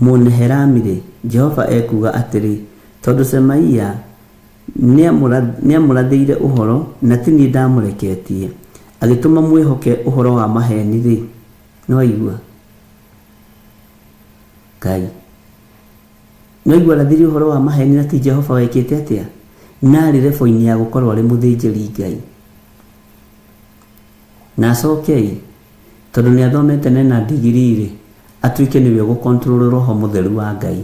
I: Mũneheramire, Jehova ekuga atĩrĩ, tondũ Semaia nĩamũrathĩire ũhoro na ti niĩ ndamũreketie, agĩtũma mwĩhoke ũhoro wa maheni rĩ, no igua Ngai, no igua rathiri ũhoro wa maheni na ti Jehova wekĩte atĩa, narĩ rebo-inĩ ya gũkorwo arĩ mũthĩnjĩri Ngai. Na acokei tondũ nĩ athomete na digiri atuĩke nĩwe gũkontrol roho mũtheru wa Ngai.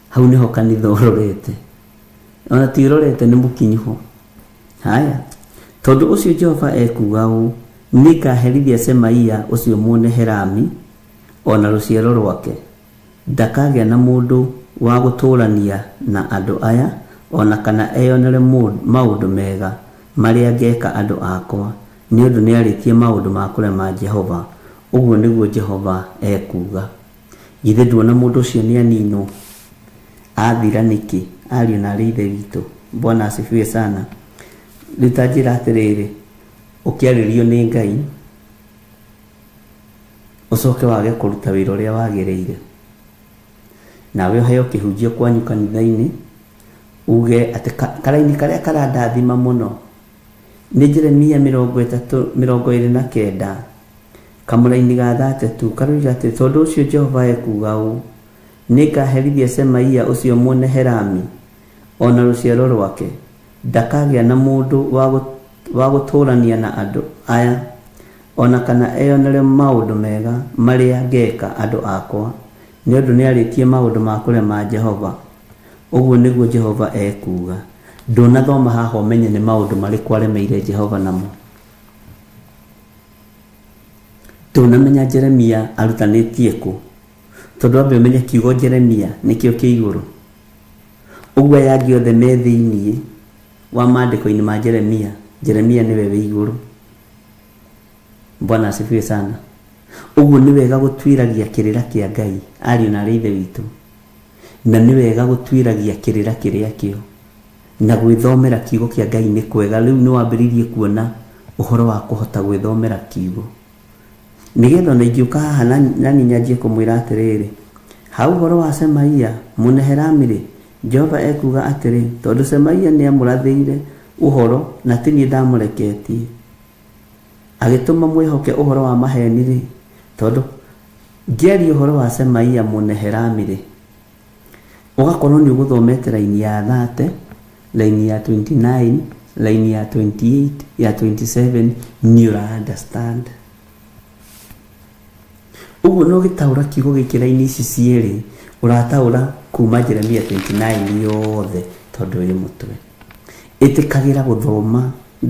I: Hau nĩho kanitha ũrorete, ona ti ũrorete nĩ mũkinyiho. Haya, tondũ ũcio Jehova ekuga ũũ, nĩngaherithia Semaia ũcio Mũneherami ona rũciaro rwake, ndakagĩa na mũndũ wa gũtũrania na andũ aya, ona kana eyonere maũndũ mega marĩa ngeka andũ akwa, nĩ ũndũ nĩarĩtie maũndũ ma kũrema Jehova. Ũguo nĩguo Jehova ekuga. Githĩ nduona mũndũ ũcio nĩ aninwo, athira nĩkĩ, ariũ na arĩ ithe witũ. Bwana asifiwe sana. Rĩu ta njĩra atĩrĩrĩ, ũkĩarĩrio nĩ Ngai ũcoke wage kũruta wĩra ũrĩa wagĩrĩire, nawe ũheo kĩhunjio kwanyu kanitha-inĩ, uge atĩ karaini karĩa karandathima mũno nĩ Jeremia 29 kamũra-inĩ ga 32 karoiga atĩ, tondũ ũcio Jehova ekuga ũũ, nĩngaherithia Semaia ũcio Mũneherami ona rũciaro rwake, ndakagĩa na mũndũ wa gũtũrania na andũ aya, ona kana eyonere maũndũ mega marĩa ngeka andũ akwa, nĩ ũndũ nĩarĩtie maũndũ ma kũrema Jehova. Ũguo nĩguo Jehova ekuga. Ndũnathoma haha ũmenye nĩ maũndũ marĩkũ aremeire Jehova namo. Ndũnamenya Jeremia arutanĩtie kũ, tondũ ambe ũmenye kiugo Jeremia nĩkĩo kĩ igũrũ. Ũguo aya angĩ othe me thĩinĩ wa maandĩko-inĩ ma Jeremia, Jeremia nĩwe wĩ igũrũ. Bwana asifiwe sana. Ũguo nĩ wega gũtuĩragia kĩrĩra kĩa Ngai, ariũ na arĩ ithe witũ, na nĩ wega gũtuĩragia kĩrĩra kĩrĩa kĩo, na gwĩthomera kiugo kĩa Ngai nĩ kwega. Rĩu nĩ wambĩrĩirie kuona ũhoro wa kũhota gwĩthomera kiugo, nĩgetha ona ingĩũka haha na nyanjie kũmwĩra atĩrĩrĩ, ha ũhoro wa Semaia Mũneheramire, Jehova ekuga atĩrĩ, tondũ Semaia nĩamũrathĩire ũhoro na ti niĩ ndamũreketie, agĩtũma mwĩhoke ũhoro wa maheni rĩ, tondũ ngĩaria ũhoro wa Semaia Mũneheramire, ũgakorwo nĩ ũgũthomete raini ya 30, raini ya 29, raini ya 28, ya 27, nĩ ũra understand. Ũguo no gĩtaũra kiugo gĩkĩ raini ici cierĩ, ũrataũra kuma Jeremia 29 yothe, tondũ wĩ mũtwe. Ĩtĩkagĩra gũthoma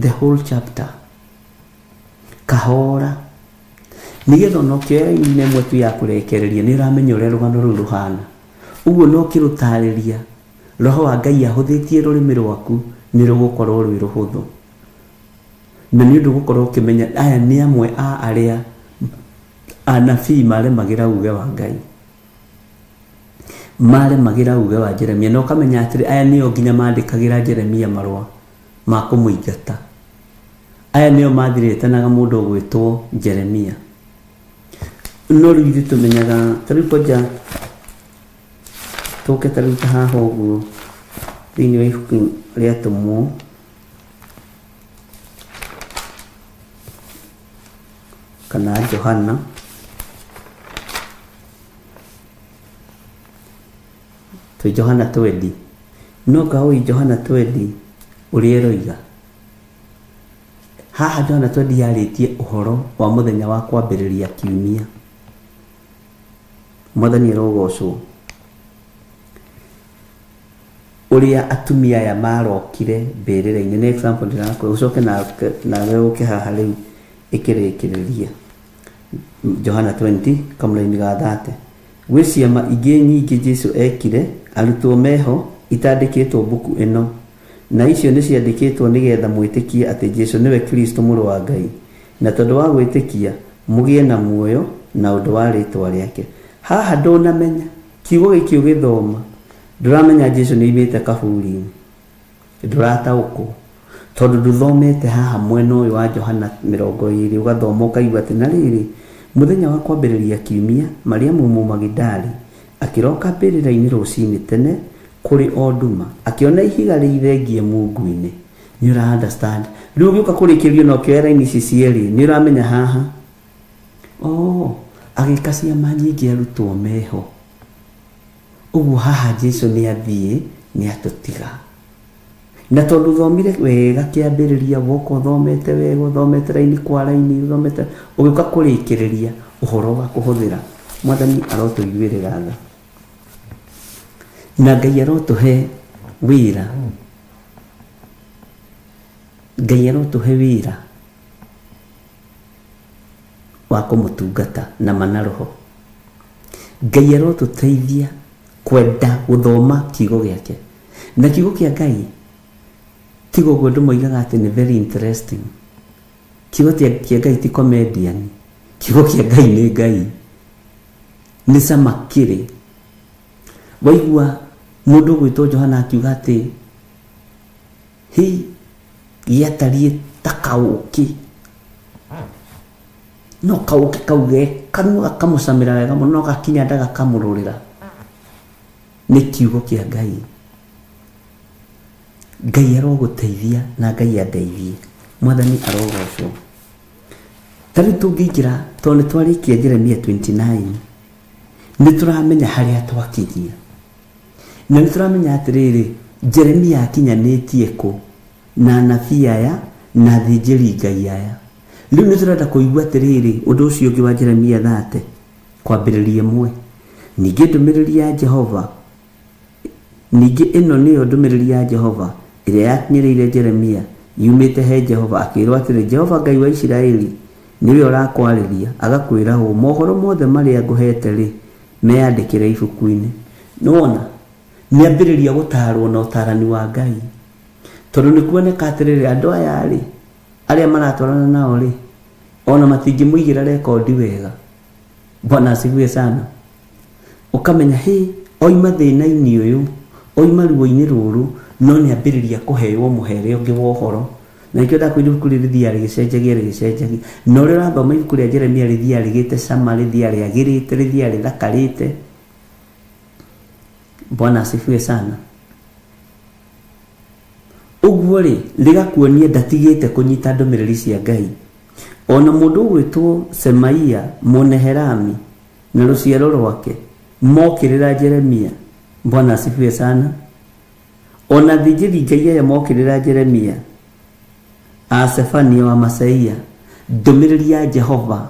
I: the whole chapter kahora, nĩgetha no kĩoya raini ĩmwe tu ya kũrekereria nĩ ũramenya ũrĩa rũgano rũu rũhana. Ũguo no kĩrũtarĩria roho wa Ngai ahũthĩtie rũrĩmĩ rwaku nĩ rũgũkorwo rwĩ rũhũthũ, na nĩ ũndũ gũkorwo ũkĩmenya aya nĩ amwe a arĩa anabii maremagĩra uge wa Ngai, maremagĩra uge wa Jeremia, na ũkamenya atĩrĩ aya nĩo nginya mandĩkagĩra Jeremia marũa ma kũmũingata. Aya nĩo mathirĩtanaga mũndũ ũgwĩtwo Jeremia. No rĩu ithuĩ tũmenyaga, tarĩu kwanja tũke tarĩu ta haha ũguo thĩinĩ wa ibuku rĩa Tũmwo, kana Johana to Johana 20 no gawi Johana 20 uriroiga haha Johana 20 yaritie uhoro wa muthenya wa kwambiriria kiumia Mwathani rogocwo uria atumia ya marokire mbirira-ini ne example ndinako ucoke na uke haha riu ikirekereria Johana 20 kamulaini ga 30 gwi ciama ingĩ nyingĩ Jesu ekire arutwo meho itandĩkĩtwo buku ĩno na icio nĩ ciandĩkĩtwo nĩgetha mwĩtĩkie atĩ Jesu nĩwe Kristo mũrũ wa Ngai na tondũ wa gwĩtĩkia mũgĩe na muoyo na ũndũ wa rĩĩtwa rĩake haha ndũnamenya kiugo gĩkĩ ũgĩthoma ndũramenya Jesu nĩ aimĩte kaburi-inĩ ndũrataũkwo tondũ ndũthomete haha mwena ũyũ wa Johana 20 ũgathoma ũkaigua atĩ na rĩrĩ muthenya wa kwambĩrĩria kiumia Mariamu Magidali akiroka mbĩrĩra-inĩ rũcinĩ tene kuri onduma akiona ihiga rĩithengie mungu-inĩ ni ura understand rĩu gĩuka kũrĩkĩrio no kĩoera ini cicieri ni uramenya haha agĩka ciama nyingĩ arutwo meho ũguo haha Jesu nĩ athiĩ nĩ atũtiga na tondũ thomire wega kĩambĩrĩria woko thomete wega thomete raini kwa raini thomete ũgĩuka kũrĩkĩrĩria ũhoro wa kũhũthĩra Mwathani arotũiguĩrĩra tha na Ngai arotũhe wĩra Ngai arotũhe wĩra wa kũmũtungata na manaroho Ngai arotũteithia kwenda gũthoma kiugo gĩake na kiugo kĩa Ngai tigo gwe ndũmoigaga atĩ nĩ very interesting kiugo kĩa Ngai ti comedian kiugo kĩa Ngai nĩ Ngai nĩ cama kĩrĩ waigua mũndũ gwĩtwo Johana akiuga atĩ gĩatariĩ ta kaũkĩ no kaũkĩ kau gekanua gakamũcamĩra wega mũno no gakinya nda gakamũrũrĩra nĩ kiugo kĩa Ngai Ngai arogũteithia na Ngai andeithie Mwathani arogocwo tarĩ tũngĩingĩra tondũ nĩ twarĩkia Jeremia 29 nĩ tũramenya harĩa twakinyia na nĩ tũramenya atĩrĩrĩ Jeremia akinyanĩtie kũ na anabii aya na athĩnjĩri Ngai aya rĩu nĩ tũrenda kũigua atĩrĩrĩ ũndũ ũcio ũngĩ wa Jeremia 30 kwambĩrĩria 1 ningĩ ndũmĩrĩri ya Jehova ningĩ ĩno nĩyo ndũmĩrĩri ya Jehova ĩrĩa yakinyĩrĩire Jeremia yumĩte he Jehova akĩrwo atĩrĩ Jehova Ngai wa Isiraeli niwe ũrakwarĩria agakwĩra ũũ mohoro mothe marĩa ngũhete rĩ meyandĩkĩre ibuku-inĩ nona nĩ ambĩrĩria gũtarwo na ũtarani wa Ngai tondũ nĩ kuoneka atĩrĩrĩ andũ aya rĩ arĩa maratwarana nao rĩ ona matingĩmũigĩra rekondi wega Bwana asifiwe sana ukamenya oima thĩna-inĩ ũyũ oima ruo-inĩ rũrũ no nĩ ambĩrĩria kũheo mũhere ũngĩ wa ũhoro na ikio da kwĩna ibuku rĩthiaga rĩgĩcenjagia no rĩo ũrathoma ibuku rĩa Jeremia rĩthiaga rĩgĩte cama rĩthiaga rĩagĩrĩte rĩthiaga rĩthakarĩte Bwana asifiwe sana ũguo rĩ rĩgakuonia ndatigĩte kũnyita ndũmĩrĩri cia Ngai ona mũndũ ũgwĩtwo Semaia Mũnehelami na rũciaro rwake mokĩrĩra Jeremia Bwana asifiwe sana ona thĩnjĩri Ngai aya mokĩrĩra Jeremia Sefania wa Masaia ndũmĩrĩri ya Jehova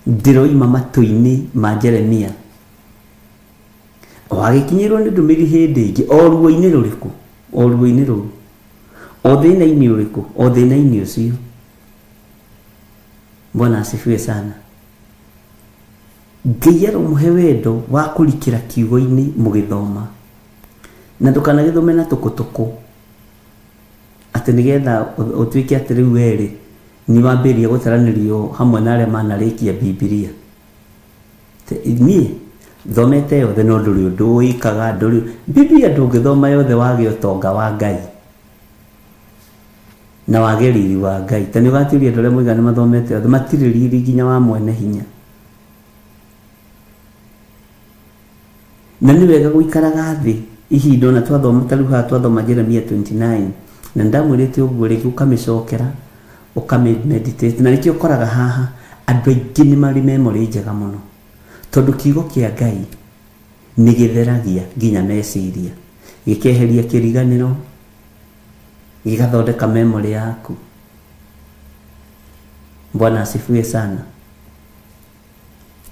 I: ndĩroima matũ-inĩ ma Jeremia wagĩkinyĩrwo nĩ ndũmĩrĩri hĩndĩ ĩngĩ o ruo-inĩ rũrĩkũ o ruo-inĩ rũu o thĩna-inĩ ũrĩkũ o thĩna-inĩ ũcio Bwana asifiwe sana Ngai aromũhe wendo wa kũrikĩra kiugo-inĩ mũgĩthoma na ndũkanagĩthome na tũkũtũkũ atĩ nĩgetha ũtuĩke atĩ rĩu werĩ nĩ wambĩrĩria gũtaranĩrio hamwe na arĩa manarĩkia Bibilia niĩ thomete yothe no ndũrĩ ũndũ wĩkaga ndũrĩ Biblia ndũngĩthoma yothe wage ũtonga wa Ngai na wage riri wa Ngai ta nĩ ũgatuĩria andũ arĩa mũigana mathomete yothe matirĩ riri nginya wa mwene hinya na nĩ wega gũikaraga thĩ ihinda ona twathoma ta rĩu haha twathoma Jeremia 29 na ndamwĩrĩte ũguo rĩngĩ ũkamĩcokera ũkamĩmeditate na nĩkĩo ũkoraga haha andũ aingĩ nĩ marĩ memory njega mũno tondũ kiugo kĩa Ngai nĩ gĩtheragia nginya meciria gĩkeheria kĩriganĩro gĩgathondeka memory yaku. Bwana asifiwe sana.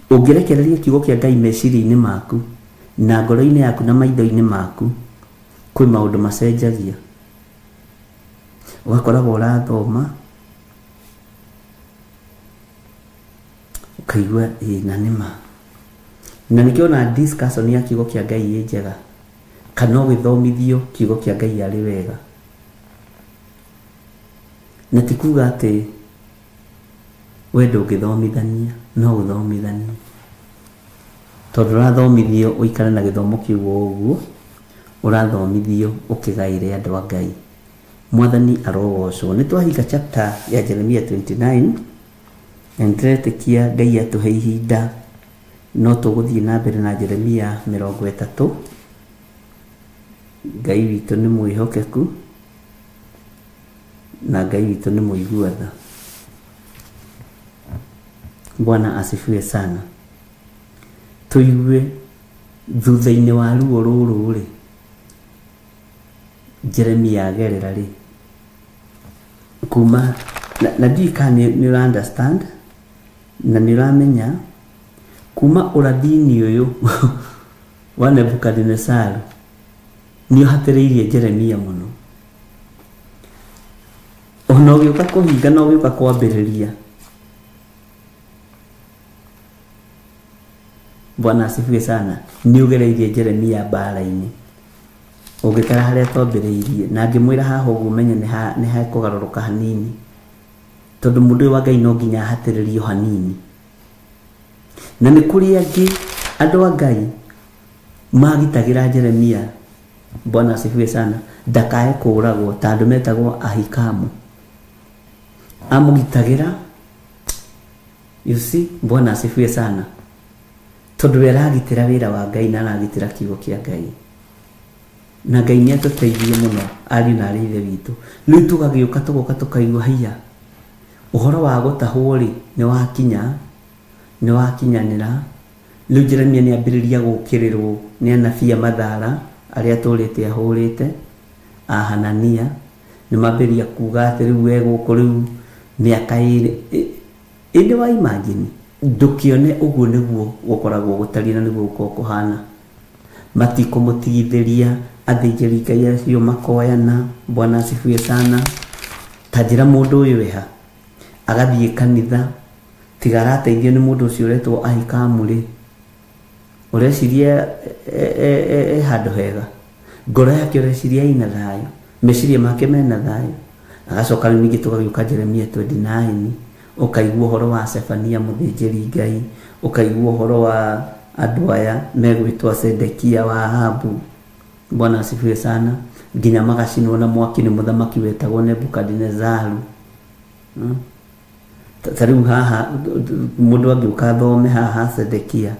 I: Ũngĩrekereria kiugo kĩa Ngai meciria-inĩ maku na ngoro-inĩ yaku na maitho-inĩ maku, kwĩ maũndũ macenjagia. Ũgakoragwo ũrathoma ukaigua na nĩma. Na nĩkĩona discussion ya kiugo kĩa Ngai ĩ njega, kana ũgĩthomithio kiugo kĩa Ngai arĩ wega. Na ti kuga atĩ we ndũngĩthomithania, no ũthomithanie. Tondũ ũrathomithio ũikare na gĩthomo kĩu ũguo, ũrathomithio ũkĩgaĩre andũ a Ngai. Mwathani arogocwo. Nĩ twahinga chapter ya Jeremia 29 na nĩtũretĩkia Ngai atũhe ihinda no tũgũthiĩ na mbere na Jeremia 30. Ngai witũ nĩ mwĩhokeku na Ngai witũ nĩ mũigua tha. Bwana asifiwe sana. Tuigue thutha-inĩ wa ruo rũrũ rĩ, Jeremia agerera rĩ, kuma na ndika nĩ understand na nĩ ramenya kuma ũrathini ũyũ wa Nebukadnezar nĩ ũhatĩrĩirie Jeremia mũno. Ona ũgĩũka kũhinga na ũgĩũka kwambĩrĩria. Bwana asifiwe sana. Nĩ ũgereirie Jeremia mbara-inĩ. Ũngĩkara harĩa twambĩrĩirie na ngĩmwĩra haha ũguo menye nĩ hakũgarũrũka hanini, tondũ mũndũ ũyũ wa Ngai no nginya ahatĩrĩrio hanini. Na nĩ kũrĩ angĩ andũ a Ngai magitagĩra Jeremia, Bwana asifiwe sana, ndakae kũragwo, ta andũ metagwo Ahikamu. Amũgitagĩra, you see, Bwana asifiwe sana, tondũ we aragitĩra wĩra wa Ngai na aragitĩra kiugo kĩa Ngai. Na Ngai nĩ atũteithie mũno ariũ na arĩ ithe witũ. Rĩu tũgagĩũka tũgoka tũkaigua haiya ũhoro wa gũtahwo rĩ nĩ wakinyanĩra. Rĩu Jeremia nĩ ambĩrĩria gũkĩrĩrwo nĩ anabii a Mathara arĩa tũrĩte ahũrĩte, a Hanania, nĩ mambĩrĩria kuga atĩ rĩu we gũkũ rĩu mĩaka ĩrĩ. Ĩndĩ wa imagine ndũkĩone ũguo nĩguo gũkoragwo gũtariĩ na nĩguo gũkorwo kũhana. Matikũmũtigithĩria, athĩnjĩri Ngai acio makoyana. Bwana asifiwe sana. Ta njĩra mũndũ ũyũ weha agathiĩ kanitha, tiga arateithio nĩ mũndũ ũcio ũretwo Ahikamu rĩ, ũreciria handũ hega, ngoro yake ũreciria ina thayũ, meciria make mena thayũ. Agacoka rĩu ningĩ tũgagĩũka Jeremia 29, ũkaigua ũhoro wa Sefania mũthĩnjĩri Ngai, ũkaigua ũhoro wa andũ aya megwĩtwo Sedekia wa Ahabu. Bwana asifiwe sana. Nginya magacinwo na mwaki nĩ mũthamaki wetagwo Nebukadnezar. Ta rĩu haha mũndũ angĩũka thome haha Sedekia,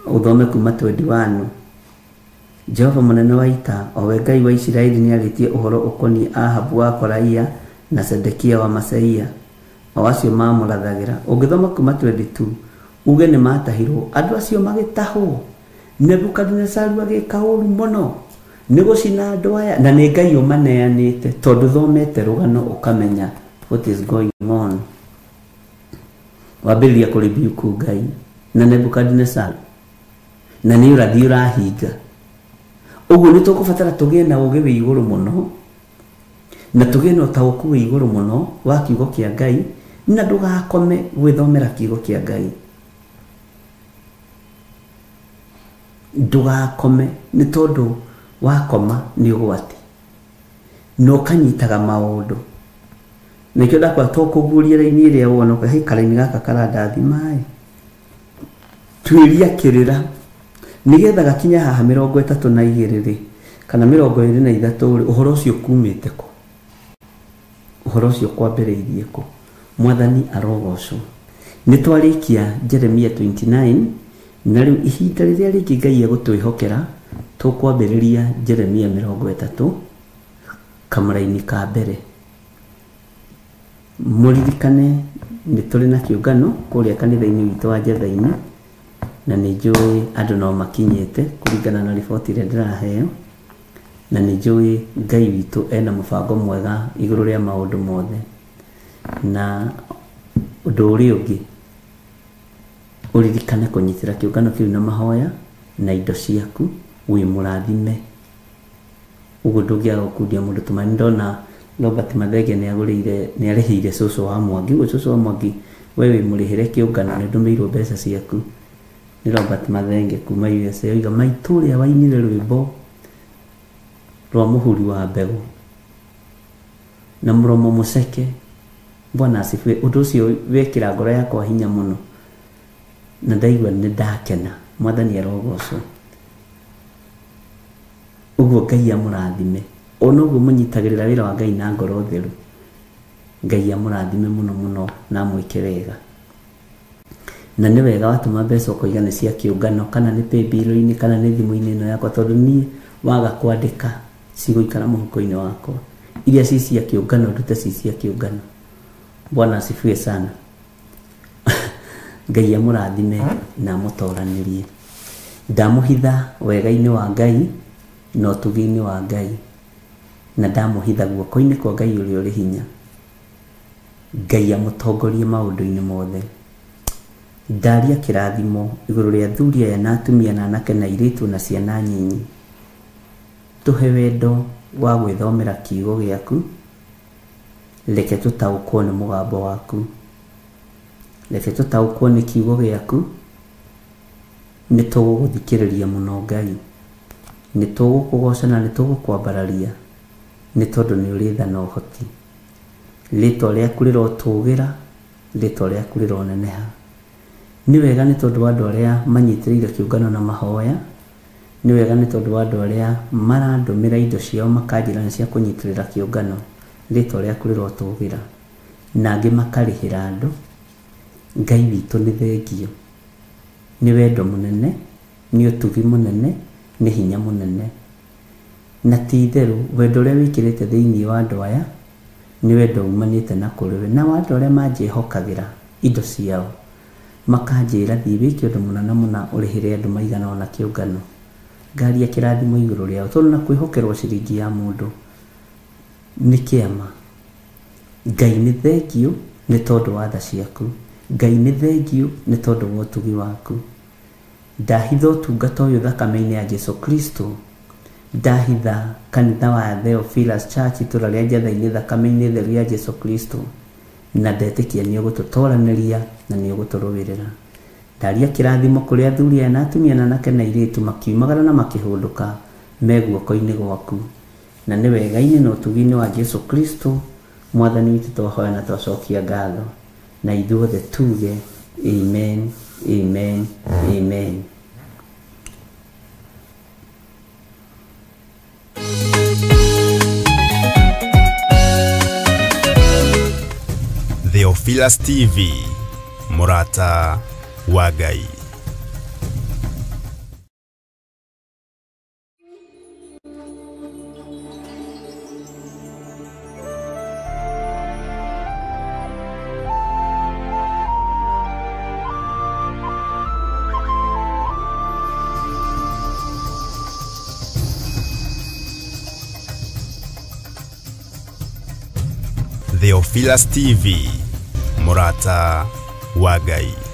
I: ũthome kuma 21. Jehova mũnene wa ita, o we Ngai wa Isiraeli, nĩ arĩtie ũhoro ũkoniĩ Ahabu wa Kolaia na Sedekia wa Maseia, o acio mamũrathagĩra. Ũngĩthoma kuma 22 uge nĩ matahirwo, andũ acio magĩtahwo, Nebukadnezar agĩka ũru mũno, nĩ gũcina andũ aya, na nĩ Ngai ũmaneanĩte, tondũ thomete rũgano ũkamenya what is going on. Wambĩrĩria kũrebuke Ngai na Nebukadnezar, na nĩ ũrathi ũrahinga. Ũguo nĩ tũkũbatara tũgĩe na ũgĩ wĩ igũrũ mũno, na tũgĩe na ũtaũku wĩ igũrũ mũno wa kiugo kĩa Ngai, na ndũgakome gwĩthomera kiugo kĩa Ngai. Ndũgakome, nĩ tondũ wakoma nĩ ũgwati na ũkanyitaga maũndũ. Nĩkĩo ndakwa tũkũguũria raini ĩrĩa wonoka, hĩ karaini gaka karandathi maĩ, tuĩria kĩrĩra nĩgetha gakinya haha 32 rĩ, kana 23 rĩ, ũhoro ũcio kumĩte kũ? Ũhoro ũcio kwambĩrĩirie kũ? Mwathani arogocwo. Nĩ twarĩkia Jeremia 29, na rĩu ihinda rĩrĩa rĩngĩ Ngai egũtwĩhokera tũkwambĩrĩria Jeremia 30 kamũra-inĩ ka mbere. Mũririkane nĩ tũrĩ na kĩũngano kũrĩa kanitha-inĩ witũ wa Njatha-inĩ, na nĩ njũĩ andũ no makinyĩte kũringana na riboti ĩrĩa ndĩraheo, na nĩ njũĩ Ngai witũ ena mũbango mwega igũrũ rĩa maũndũ mothe. Na ũndũ ũrĩa ũngĩ, ũririkane kũnyitĩra kĩũngano kĩu na mahoya na indo ciaku, wĩ mũrathime. Ũguo ndũngĩaga gũkundia mũndũ tũmani. Ndona Robert Mathenge nĩ arĩhĩire cũcũ wa Mwangi. Ũguo cũcũ wa Mwangi, we wĩ mũrĩhĩre kĩũngano, nĩ ndũmĩirwo mbeca ciaku nĩ Robert Mathenge kuma USA. Oiga maitũ ũrĩa wainire rwĩmbo rwa mũhuri wa mbegũ na mũromo mũceke, Bwana asifiwe. Ũndũ ũcio wekĩra ngoro yakwa hinya mũno, na ndaigua nĩ ndakena. Mwathani arogocwo. Ũguo Ngai amũrathime. Ona ũguo mũnyitagĩrĩra wĩra wa Ngai na ngoro theru, Ngai amũrathime mũno mũno na amwĩke wega. Na nĩ wega watũma mbeca ũkoiga nĩ cia kĩũngano, kana nĩ paybill-inĩ, kana nĩ thimũ-inĩ ĩno yakwa, tondũ niĩ waga kwandĩka cigũikara mũhuko-inĩ wakwa. Iria ci cia kĩũngano ndute ci cia kĩũngano. Bwana asifiwe sana. Ngai amũrathime na amũtoranĩrie. Ndamũhitha wega-inĩ wa Ngai na ũtugi-inĩ wa Ngai, na ndamũhitha guoko-inĩ kwa Ngai ũrĩa ũrĩ hinya. Ngai amũtongorie maũndũ-inĩ mothe. Ndaria kĩrathimo igũrũ rĩa athuri aya na atumia na anake na airĩtu na ciana nyinyi. Tũhe wendo wa gwĩthomera kiugo gĩaku. Reke tũtaũkwo nĩ mũgambo waku. Reke tũtaũkwo nĩ kiugo gĩaku. Nĩ tũgũgũthikĩrĩria mũno Ngai. Nĩ tũgũkũgoca na nĩ tũgũkwambararia, nĩ tondũ nĩ ũrĩ tha na ũhoti. Rĩĩtwa rĩaku rĩrotũũgĩra, rĩĩtwa rĩaku rĩroneneha. Nĩ wega nĩ tondũ wa andũ arĩa manyitĩrĩire kĩũngano na mahoya. Nĩ wega nĩ tondũ wa andũ arĩa marandũmĩra indo ciao makanjĩra nĩ cia kũnyitĩrĩra kĩũngano. Rĩĩtwa rĩaku rĩrotũũgĩra, na angĩ makarĩhĩra andũ. Ngai witũ nĩ thengio. Nĩ wendo mũnene, nĩ ũtugi mũnene, nĩ hinya mũnene. Na ti-itherũ wendo ũrĩa wĩkĩrĩte thĩinĩ wa andũ aya nĩ wendo umanĩte na kũrĩ we. Na andũ arĩa manjĩhokagĩra indo ciao makanjĩra thiĩ wĩke ũndũ mũna na mũna ũrĩhĩre andũ maigana ona kĩũngano. Ngaria kĩrathimo igũrũ rĩao, tondũ na kwĩhokerwo ciringi ya mũndũ nĩ kĩama. Ngai nĩ thengio nĩ tondũ wa tha ciaku. Ngai nĩ thengio nĩ tondũ wa ũtugi waku. Ndahitha ũtungata ũyũ thakame-inĩ ya Jesu Kristo. Ndahitha kanitha wa Theophilus Church itũra rĩa Njatha-inĩ thakame-inĩ theru ya Jesu Kristo, na ndetĩkia nĩ ũgũtũtoranĩria na nĩ ũgũtũrũĩrĩra. Ndaria kĩrathimo kũrĩ athuri aya na atumia na anake na airĩtu makiumagara na makĩhũndũka me guoko-inĩ gwaku. Na nĩ wega-inĩ na ũtugi-inĩ wa Jesu Kristo, Mwathani witũ twahoya na twacokia ngatho, na ithuothe tuge amen, amen, amen.
A: Theophilus TV, Murata wa Ngai. Theophilus TV, Murata wa Ngai.